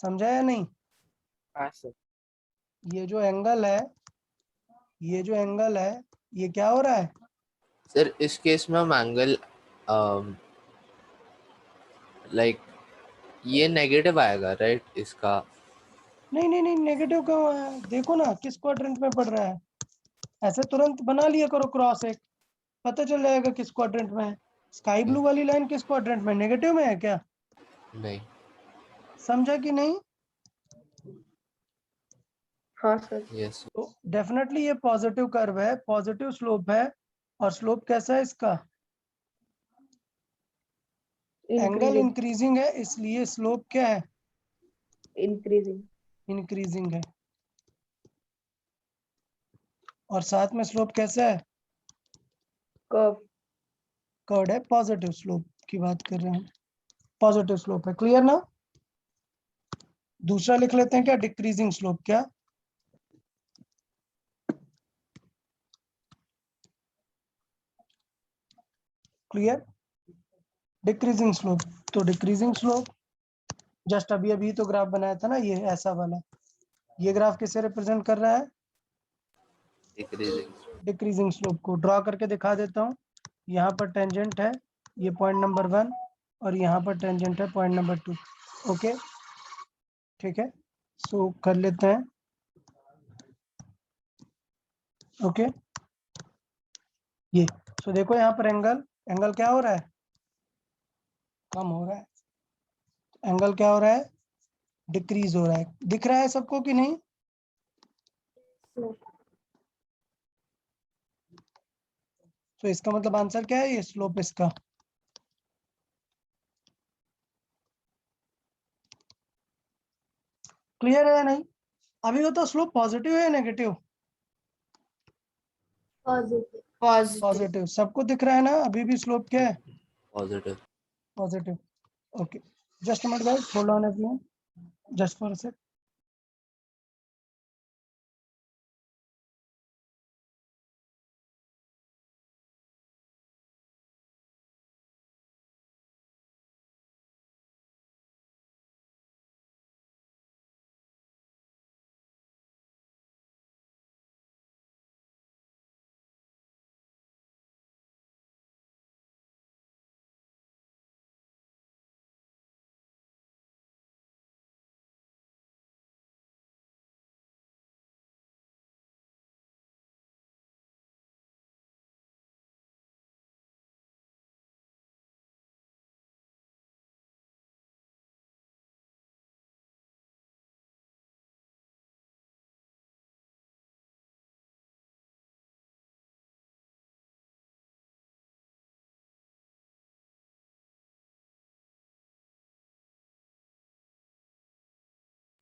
समझा या नहीं? हाँ सर। ये जो एंगल है, ये जो एंगल है, ये क्या हो रहा है? सर इस केस में हम एंगल लाइक ये नेगेटिव आएगा राइट इसका? नहीं नहीं नहीं, नेगेटिव क्यों है? देखो ना किस क्वाड्रेंट में पड़ रहा है। ऐसे तुरंत बना लिया करो क्रॉस एक, पता चल जाएगा किस क्वाड्रेंट में है। स्काई ब्लू वाली लाइन किस क्वाड्रेंट में, नेगेटिव में है क्या? नहीं। समझा कि नहीं? हाँ सर। यस। तो डेफिनेटली ये पॉजिटिव कर्व है, पॉजिटिव स्लोप है। और स्लोप कैसा है इसका? एंगल इंक्रीजिंग है, इसलिए स्लोप क्या है? इंक्रीजिंग। इंक्रीजिंग है। और साथ में स्लोप कैसा है? कर्व। कर्व है, पॉजिटिव स्लोप की बात कर रहे हैं, पॉजिटिव स्लोप है। क्लियर ना? दूसरा लिख लेते हैं क्या, डिक्रीजिंग स्लोप। क्या? क्लियर? Decreasing slope. तो डिक्रीजिंग स्लोप जस्ट अभी अभी तो ग्राफ बनाया था ना, ये ऐसा वाला। ये ग्राफ किसे रिप्रेजेंट कर रहा है? डिक्रीजिंग। डिक्रीजिंग स्लोप को ड्रॉ करके दिखा देता हूँ। यहाँ पर टेंजेंट है, ये पॉइंट नंबर 1, और यहाँ पर टेंजेंट है पॉइंट नंबर 2। ओके, ठीक है। सो कर लेते हैं। ओके, ये सो देखो यहाँ पर एंगल, एंगल क्या हो रहा है? कम हो रहा है। एंगल क्या हो रहा है? डिक्रीज हो रहा है। दिख रहा है सबको कि नहीं? तो इसका मतलब आंसर क्या है, ये स्लोप इसका। क्लियर है या नहीं? अभी बताओ स्लोप पॉजिटिव है या नेगेटिव? पॉजिटिव। पॉजिटिव। सबको दिख रहा है ना? अभी भी स्लोप क्या है? Positive. Positive. Okay, just minute guys, hold on everyone, just for a sec.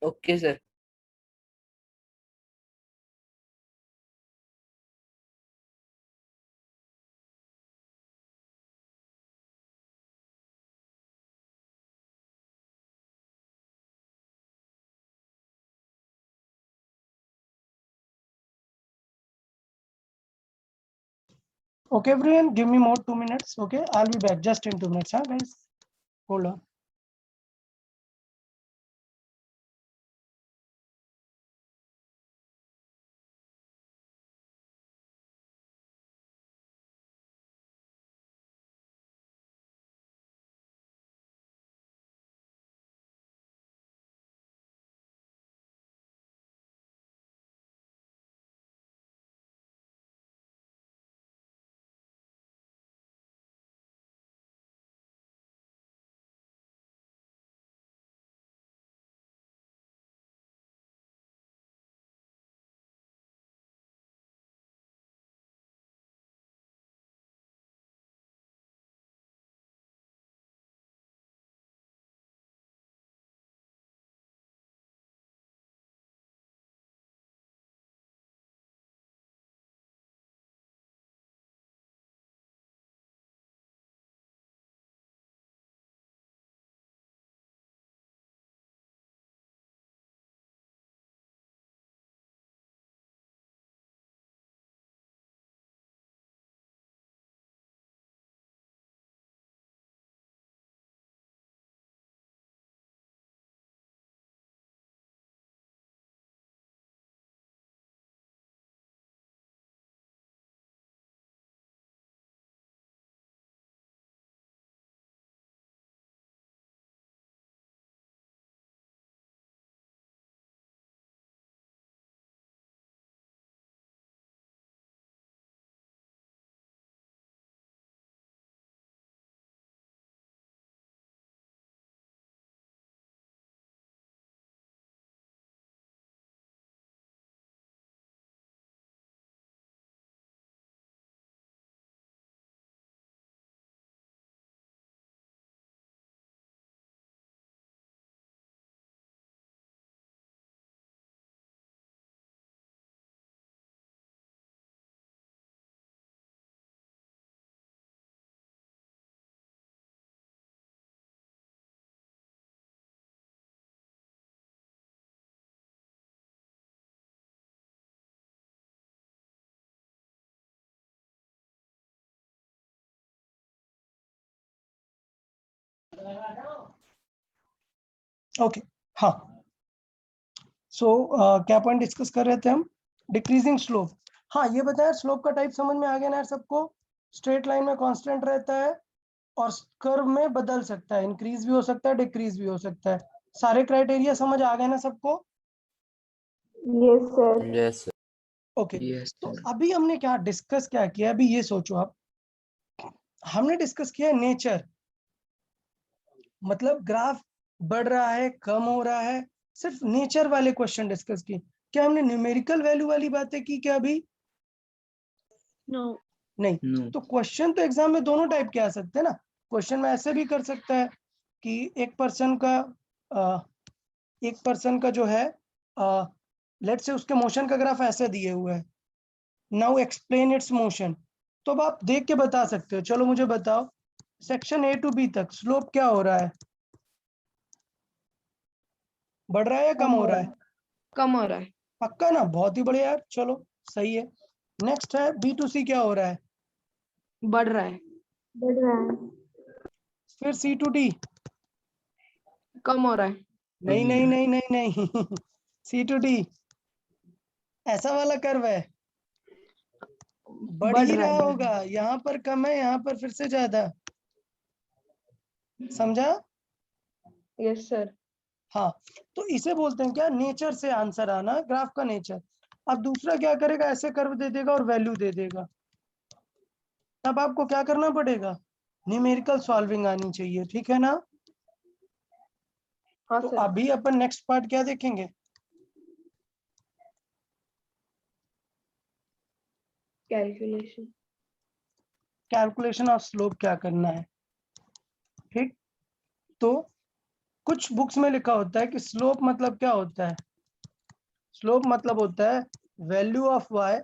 Okay sir. Okay, everyone, give me more 2 minutes. Okay, I'll be back just in 2 minutes. Huh, guys? Hold on. Okay हाँ, सो क्या point discuss कर रहे थे हम? Decreasing slope. हाँ ये बताया, slope का टाइप समझ में आ गया ना यार सबको? स्ट्रेट लाइन में कांस्टेंट रहता है और कर्व में बदल सकता है, इंक्रीज भी हो सकता है, डिक्रीज भी हो सकता है। सारे क्राइटेरिया समझ आ गए ना सबको? Yes, sir. Yes, sir. Okay Yes, तो sir. अभी हमने क्या डिस्कस क्या किया? अभी ये सोचो आप, हमने डिस्कस किया नेचर, मतलब ग्राफ बढ़ रहा है, कम हो रहा है, सिर्फ नेचर वाले क्वेश्चन डिस्कस किए। क्या हमने न्यूमेरिकल वैल्यू वाली बातें की क्या अभी? No. नहीं। No. तो क्वेश्चन तो एग्जाम में दोनों टाइप के आ सकते हैं ना। क्वेश्चन में ऐसे भी कर सकता है कि एक पर्सन का जो है लेट्स से उसके मोशन का ग्राफ ऐसे दिए हुए है, नाउ एक्सप्लेन इट्स मोशन। तो अब आप देख के बता सकते हो। चलो मुझे बताओ, सेक्शन ए टू बी तक स्लोप क्या हो रहा है? बढ़ रहा है या कम हो रहा है? कम हो रहा है। पक्का ना? बहुत ही बढ़िया यार, चलो सही है। नेक्स्ट है बी टू सी, क्या हो रहा है? बढ़ रहा है। बढ़ रहा है। फिर सी टू डी, कम हो रहा है। नहीं नहीं नहीं नहीं नहीं सी टू डी ऐसा वाला कर्व है, बढ़ ही रहा रहा है। होगा। यहाँ पर कम है, यहाँ पर फिर से ज्यादा। समझा? Yes sir. हाँ, तो इसे बोलते हैं क्या? नेचर से आंसर आना, ग्राफ का नेचर। अब दूसरा क्या करेगा? ऐसे कर्व दे देगा और वैल्यू दे देगा। तब आपको क्या करना पड़ेगा? न्यूमेरिकल सॉल्विंग आनी चाहिए, ठीक है ना? हाँ तो सर। अभी अपन नेक्स्ट पार्ट क्या देखेंगे? कैलकुलेशन। कैलकुलेशन ऑफ स्लोप क्या करना है, ठीक? तो कुछ बुक्स में लिखा होता है कि स्लोप मतलब क्या होता है? स्लोप मतलब होता है value of y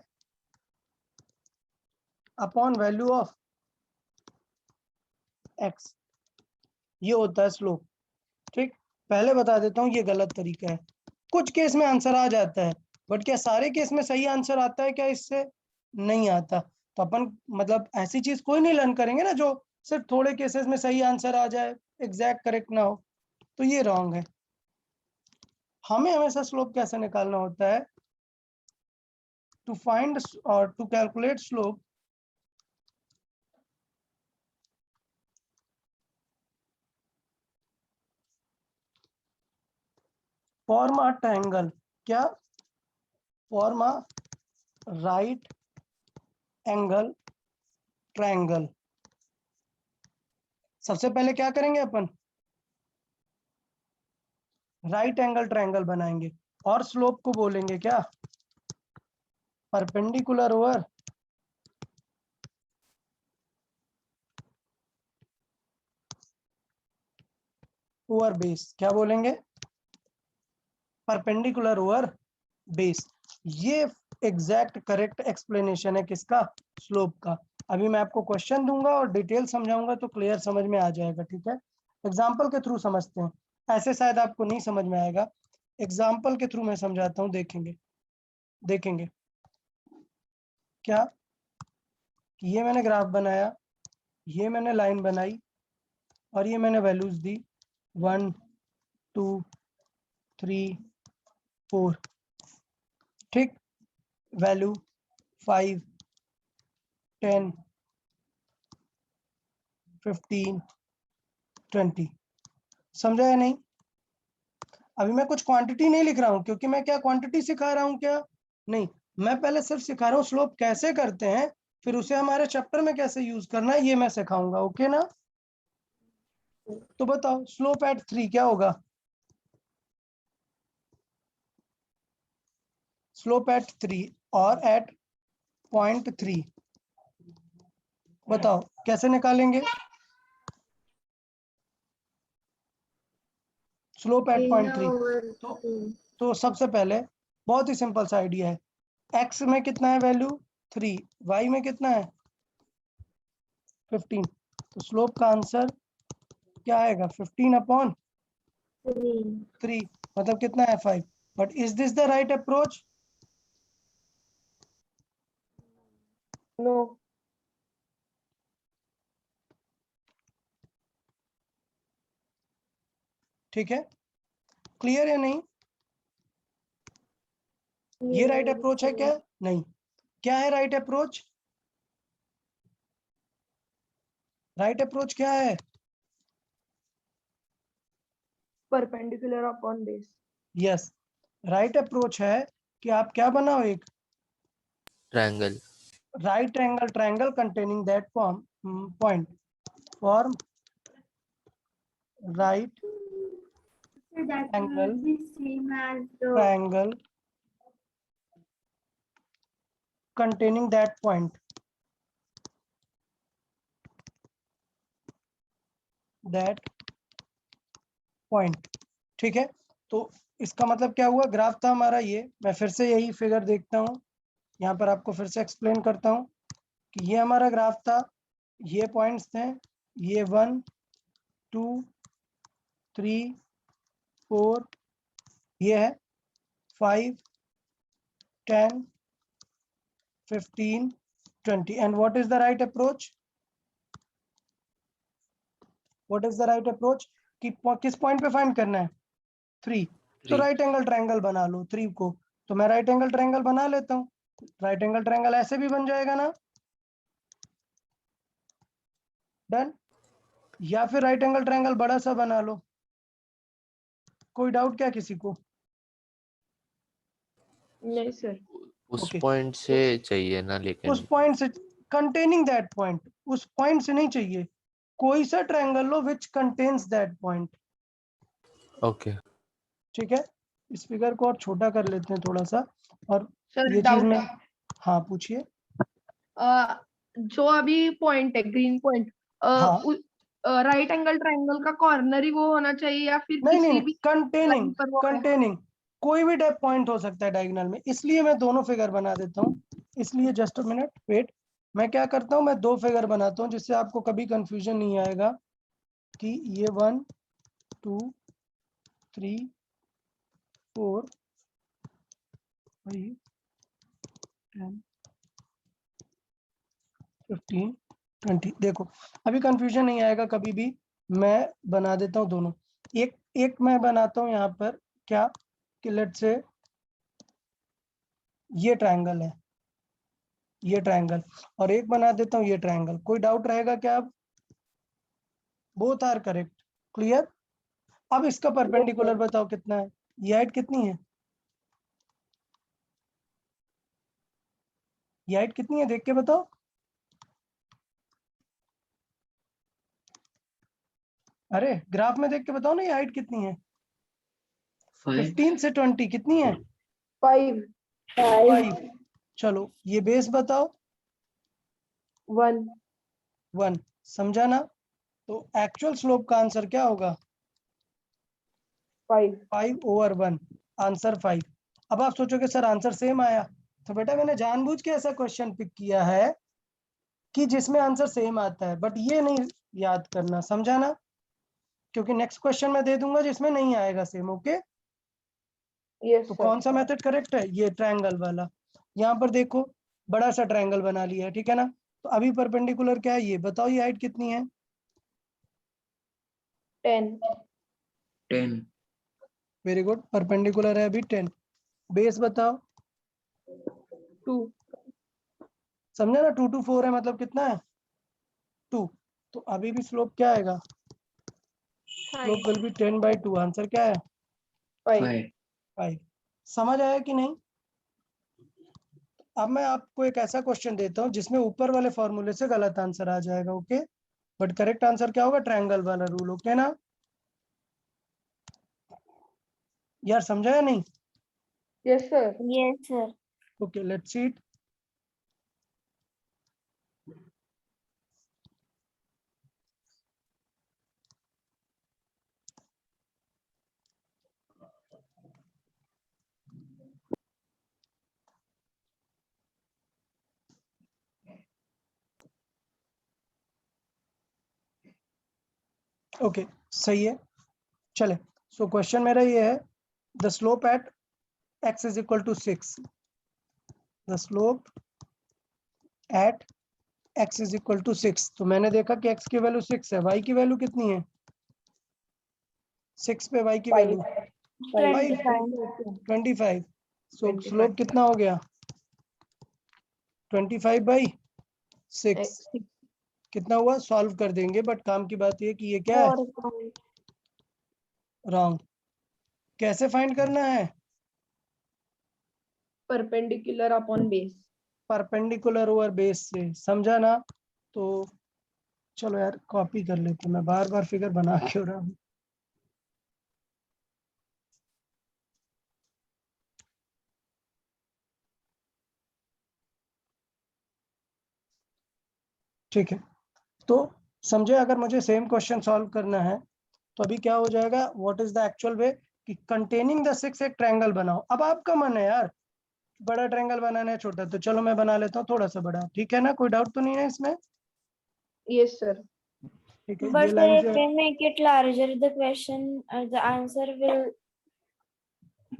upon value of x, ये होता है स्लोप, ठीक? पहले बता देता हूँ, ये गलत तरीका है। कुछ केस में आंसर आ जाता है, बट क्या सारे केस में सही आंसर आता है क्या इससे? नहीं आता। तो अपन मतलब ऐसी चीज कोई नहीं लर्न करेंगे ना जो सिर्फ थोड़े केसेस में सही आंसर आ जाए, एग्जैक्ट करेक्ट ना हो, तो ये रॉन्ग है। हमें हमेशा स्लोप कैसे निकालना होता है? टू फाइंड और to calculate slope, form a triangle. क्या? Form a right angle triangle. सबसे पहले क्या करेंगे अपन? राइट एंगल ट्रायंगल बनाएंगे और स्लोप को बोलेंगे क्या? Perpendicular over base. क्या बोलेंगे? Perpendicular over base. ये एग्जैक्ट करेक्ट एक्सप्लेनेशन है किसका? स्लोप का। अभी मैं आपको क्वेश्चन दूंगा और डिटेल समझाऊंगा तो क्लियर समझ में आ जाएगा, ठीक है? एग्जाम्पल के थ्रू समझते हैं, ऐसे शायद आपको नहीं समझ में आएगा। एग्जाम्पल के थ्रू मैं समझाता हूँ, देखेंगे क्या कि ये मैंने ग्राफ बनाया, ये मैंने लाइन बनाई और ये मैंने वैल्यूज दी 1 2 3 4, ठीक? वैल्यू 5 10 15 20। समझा या नहीं? अभी मैं कुछ क्वांटिटी नहीं लिख रहा हूं, क्योंकि मैं क्या क्वांटिटी सिखा रहा हूं क्या? नहीं, मैं पहले सिर्फ सिखा रहा हूँ स्लोप कैसे करते हैं, फिर उसे हमारे चैप्टर में कैसे यूज करना है ये मैं सिखाऊंगा, ओके ना? तो बताओ स्लोप एट 3 क्या होगा? स्लोप एट 3 और एट पॉइंट 3 बताओ कैसे निकालेंगे? स्लोप एट पॉइंट 3 तो सबसे पहले बहुत ही सिंपल सा आइडिया है। x में कितना है वैल्यू? 3, y में कितना है? 15। तो स्लोप का आंसर क्या आएगा? 15 अपॉन 3, मतलब कितना है? 5। But is this the right approach? No. ठीक है, क्लियर है नहीं? ये राइट अप्रोच है क्या? नहीं। क्या है राइट अप्रोच? राइट अप्रोच क्या है? Perpendicular upon base. Yes, right approach है कि आप क्या बनाओ, एक triangle. right angle triangle containing that point. Form right So that Angle. will be same as the triangle containing that point. That point. ठीक है, तो इसका मतलब क्या हुआ? ग्राफ था हमारा ये, मैं फिर से यही फिगर देखता हूँ, यहाँ पर आपको फिर से एक्सप्लेन करता हूँ कि ये हमारा ग्राफ था, ये पॉइंट्स थे, ये 1 2 3 4, ये है 5 10 15 20. And what is the right approach? What is the right approach? कि किस पॉइंट पे फाइंड करना है? 3. तो 3 राइट एंगल ट्रायंगल बना लो 3 को, तो मैं राइट एंगल ट्रायंगल बना लेता हूँ। राइट एंगल ट्रायंगल ऐसे भी बन जाएगा ना, डन। या फिर राइट एंगल ट्रायंगल बड़ा सा बना लो, कोई डाउट क्या किसी को? नहीं सर। उस Okay. पॉइंट से चाहिए ना, लेकिन उस पॉइंट से, कंटेनिंग दैट पॉइंट, उस पॉइंट से नहीं चाहिए, कोई सा triangle low which contains that point. Okay. ठीक है, इस फिगर को और छोटा कर लेते हैं थोड़ा सा, और सर ये चीज डाउट, में, हाँ पूछिए। जो अभी पॉइंट है ग्रीन पॉइंट, हाँ, राइट एंगल ट्रायंगल का कॉर्नर ही वो होना चाहिए या फिर नहीं नहीं किसी नहीं, भी कंटेनिंग, लाइन पर वो है? कंटेनिंग कोई भी टाइप पॉइंट हो सकता है डायगोनल में, इसलिए मैं दोनों फिगर बना देता हूँ। इसलिए जस्ट अ मिनट वेट, मैं क्या करता हूँ, मैं 2 फिगर बनाता हूँ जिससे आपको कभी कंफ्यूजन नहीं आएगा कि ये 1 2 3 4 5 10 15 20। देखो अभी कंफ्यूजन नहीं आएगा कभी भी, मैं बना देता हूँ दोनों। एक एक मैं बनाता हूँ यहाँ पर, क्या कि लेट्स से ये ट्रायंगल है, ये ट्रायंगल, और एक बना देता हूँ ये ट्रायंगल। कोई डाउट रहेगा क्या? अब बोथ आर करेक्ट, क्लियर। अब इसका परपेंडिकुलर बताओ कितना है, ये हाइट कितनी है, ये हाइट कितनी है, देख के बताओ। अरे ग्राफ में देख के बताओ ना, ये हाइट कितनी है? 15 से 20 कितनी है? 5 5। चलो ये बेस बताओ। 1 1, समझा ना? तो एक्चुअल स्लोप का आंसर क्या होगा? 5। 5/1, आंसर 5। अब आप सोचोगे सर आंसर सेम आया, तो बेटा मैंने जानबूझ के ऐसा क्वेश्चन पिक किया है कि जिसमें आंसर सेम आता है, बट ये नहीं याद करना, समझा ना? क्योंकि नेक्स्ट क्वेश्चन मैं दे दूंगा जिसमें नहीं आएगा सेम। ओके, यस तो सर। कौन सा मेथड करेक्ट है? ये ट्रायंगल वाला। यहाँ पर देखो बड़ा सा ट्रायंगल बना लिया है, ठीक है ना? तो अभी परपेंडिकुलर क्या है ये बताओ, ये हाइट कितनी है? 10 वेरी गुड, परपेंडिकुलर है अभी 10। बेस बताओ। 2 समझा ना? 2 to 4 है, मतलब कितना है? 2। तो अभी भी स्लोप क्या आएगा? Slope will be 10/2। आंसर क्या है? 5। 5। समझ आया कि नहीं? अब मैं आपको एक ऐसा क्वेश्चन देता हूँ जिसमें ऊपर वाले फॉर्मूले से गलत आंसर आ जाएगा, ओके, बट करेक्ट आंसर क्या होगा? ट्रायंगल वाला रूल, ओके ना यार? समझा या नहीं? Yes sir. Yes, sir. Okay, let's see it. Okay, सही है, चले। सो क्वेश्चन मेरा ये है, the slope at x is equal to 6, the slope at x is equal to 6। तो मैंने देखा कि x की वैल्यू 6 है, y की वैल्यू कितनी है? 6 पे y की वैल्यू 25. 25. सो 25. स्लोप कितना हो गया 25/6. कितना हुआ सॉल्व कर देंगे, बट काम की बात ये कि ये क्या है 4 point. रॉन्ग. कैसे फाइंड करना है perpendicular upon base. Perpendicular over base से, समझा ना? तो चलो यार कॉपी कर लेते हैं, मैं बार बार फिगर बना क्यों रहा हूँ. ठीक है, तो समझे, अगर मुझे सेम क्वेश्चन सॉल्व करना है तो अभी क्या हो जाएगा, व्हाट इज द एक्चुअल वे कि कंटेनिंग द 6 एक ट्रायंगल बनाओ. अब आपका मन है यार बड़ा ट्रायंगल बनाना है छोटा, तो चलो मैं बना लेता हूँ थोड़ा सा बड़ा, ठीक है ना? कोई डाउट तो नहीं है इसमें? Yes sir. ठीक है, But ये sir, line if we make it larger, the question, the answer will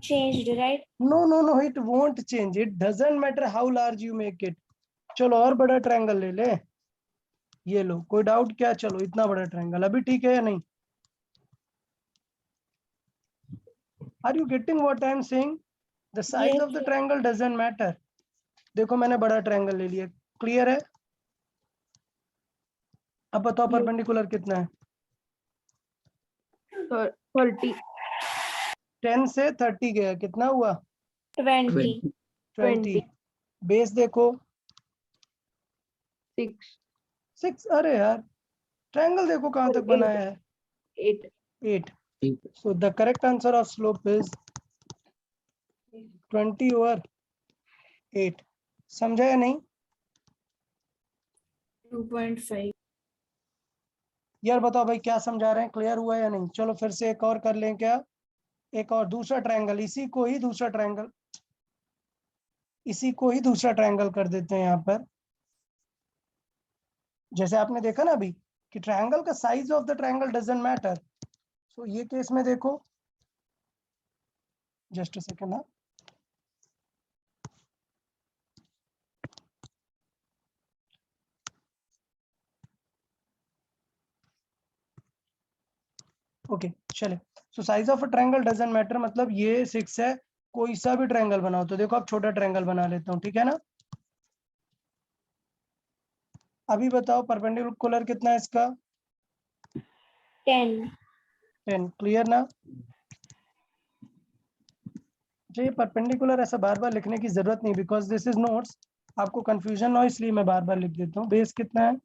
change, right? No, it won't change, it doesn't matter how large you make it. चलो और बड़ा ट्रायंगल ले ले, ये लो. कोई डाउट क्या? चलो इतना बड़ा ट्रायंगल अभी ठीक है या नहीं? Are you getting what I am saying? The size Yes, of the sir. Triangle doesn't matter. देखो मैंने बड़ा ट्रायंगल ले लिया, क्लियर है? अब बताओ परपेंडिकुलर कितना है? 30. 10 से 30 गया, कितना हुआ 20. 20. बेस देखो 6. 6. अरे यार ट्रायंगल देखो कहां तक बनाया है 8. 8. So the correct answer of slope is 20/8. समझा या नहीं? 2.5. यार बताओ भाई क्या समझा रहे हैं, क्लियर हुआ या नहीं? चलो फिर से एक और कर लें क्या, एक और दूसरा ट्रायंगल, इसी को ही दूसरा ट्रायंगल कर देते हैं यहाँ पर. जैसे आपने देखा ना अभी कि ट्रायंगल का size of the triangle doesn't matter. So ये केस में देखो, जस्ट अ सेकंड ना, ओके चले. So size of a triangle doesn't matter मतलब ये 6 है, कोई सा भी ट्रायंगल बनाओ. तो देखो अब छोटा ट्रायंगल बना लेता हूँ, ठीक है ना? अभी बताओ परपेंडिकुलर कितना है इसका 10. 10. क्लियर ना? ये परपेंडिकुलर ऐसा बार बार लिखने की जरूरत नहीं, बिकॉज दिस इज नोट्स. आपको कंफ्यूजन ना हो इसलिए मैं बार बार लिख देता हूँ. बेस कितना है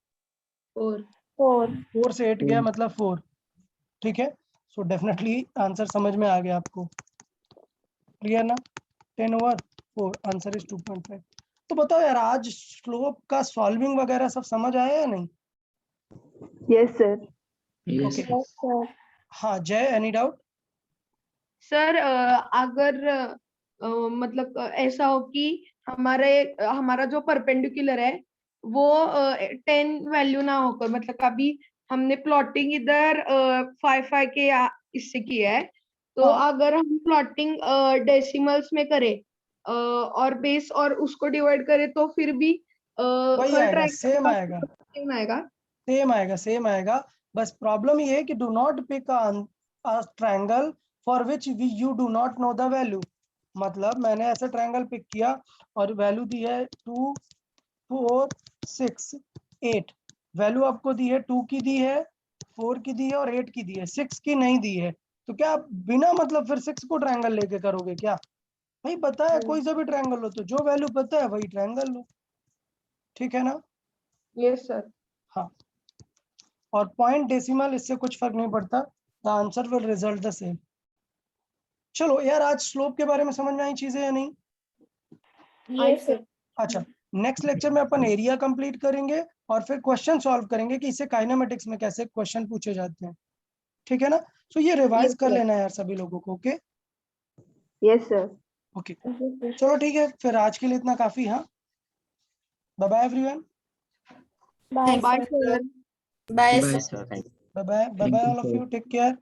4. 4. 4 से 8 गया मतलब 4. ठीक है, सो डेफिनेटली आंसर समझ में आ गया आपको, क्लियर ना? 10/4, आंसर इज 2.5. तो बताओ यार आज स्लोप का सॉल्विंग वगैरह सब समझ आया या नहीं? Yes, sir. Yes. Okay. Yes, sir. हाँ जय, एनी डाउट? सर अगर मतलब ऐसा हो कि हमारा जो परपेंडिकुलर है वो 10 वैल्यू ना होकर, मतलब कभी हमने प्लॉटिंग इधर 5 के इससे की है, तो हाँ. अगर हम प्लॉटिंग डेसिमल्स में करें और बेस और उसको डिवाइड करें तो फिर भी वही हर आएगा, सेम ट्रायंगल आएगा, आएगा. सेम आएगा. बस प्रॉब्लम ये है कि do not pick a triangle for which you do not know the value. मतलब मैंने ऐसा ट्रायंगल पिक किया और वैल्यू दी है 2, 4, 6, 8. वैल्यू आपको दी है 2 की दी है, 4 की दी है और 8 की दी है, 6 की नहीं दी है. तो क्या आप बिना मतलब फिर 6 को ट्रायंगल लेके करोगे क्या? भाई पता है कोई सा भी ट्रायंगल लो, तो जो वैल्यू पता है वही ट्रायंगल लो, ठीक है ना? Yes sir. हाँ, और पॉइंट डेसिमल इससे कुछ फर्क नहीं पड़ता, the answer will result the same. चलो यार आज स्लोप के बारे में समझ में आई चीजें या नहीं? Yes, sir. अच्छा, नेक्स्ट लेक्चर में अपन एरिया कंप्लीट करेंगे और फिर क्वेश्चन सॉल्व करेंगे कि इससे काइनेमेटिक्स में कैसे क्वेश्चन पूछे जाते हैं, ठीक है ना? सो ये रिवाइज कर लेना है यार सभी लोगों को. Okay Yes, sir. Okay, Yes, sir. चलो ठीक है, फिर आज के लिए इतना काफी. हाँ, bye bye everyone. Bye, bye sir. Sir. Bye, sir. Thank you. Bye bye all of you, take care.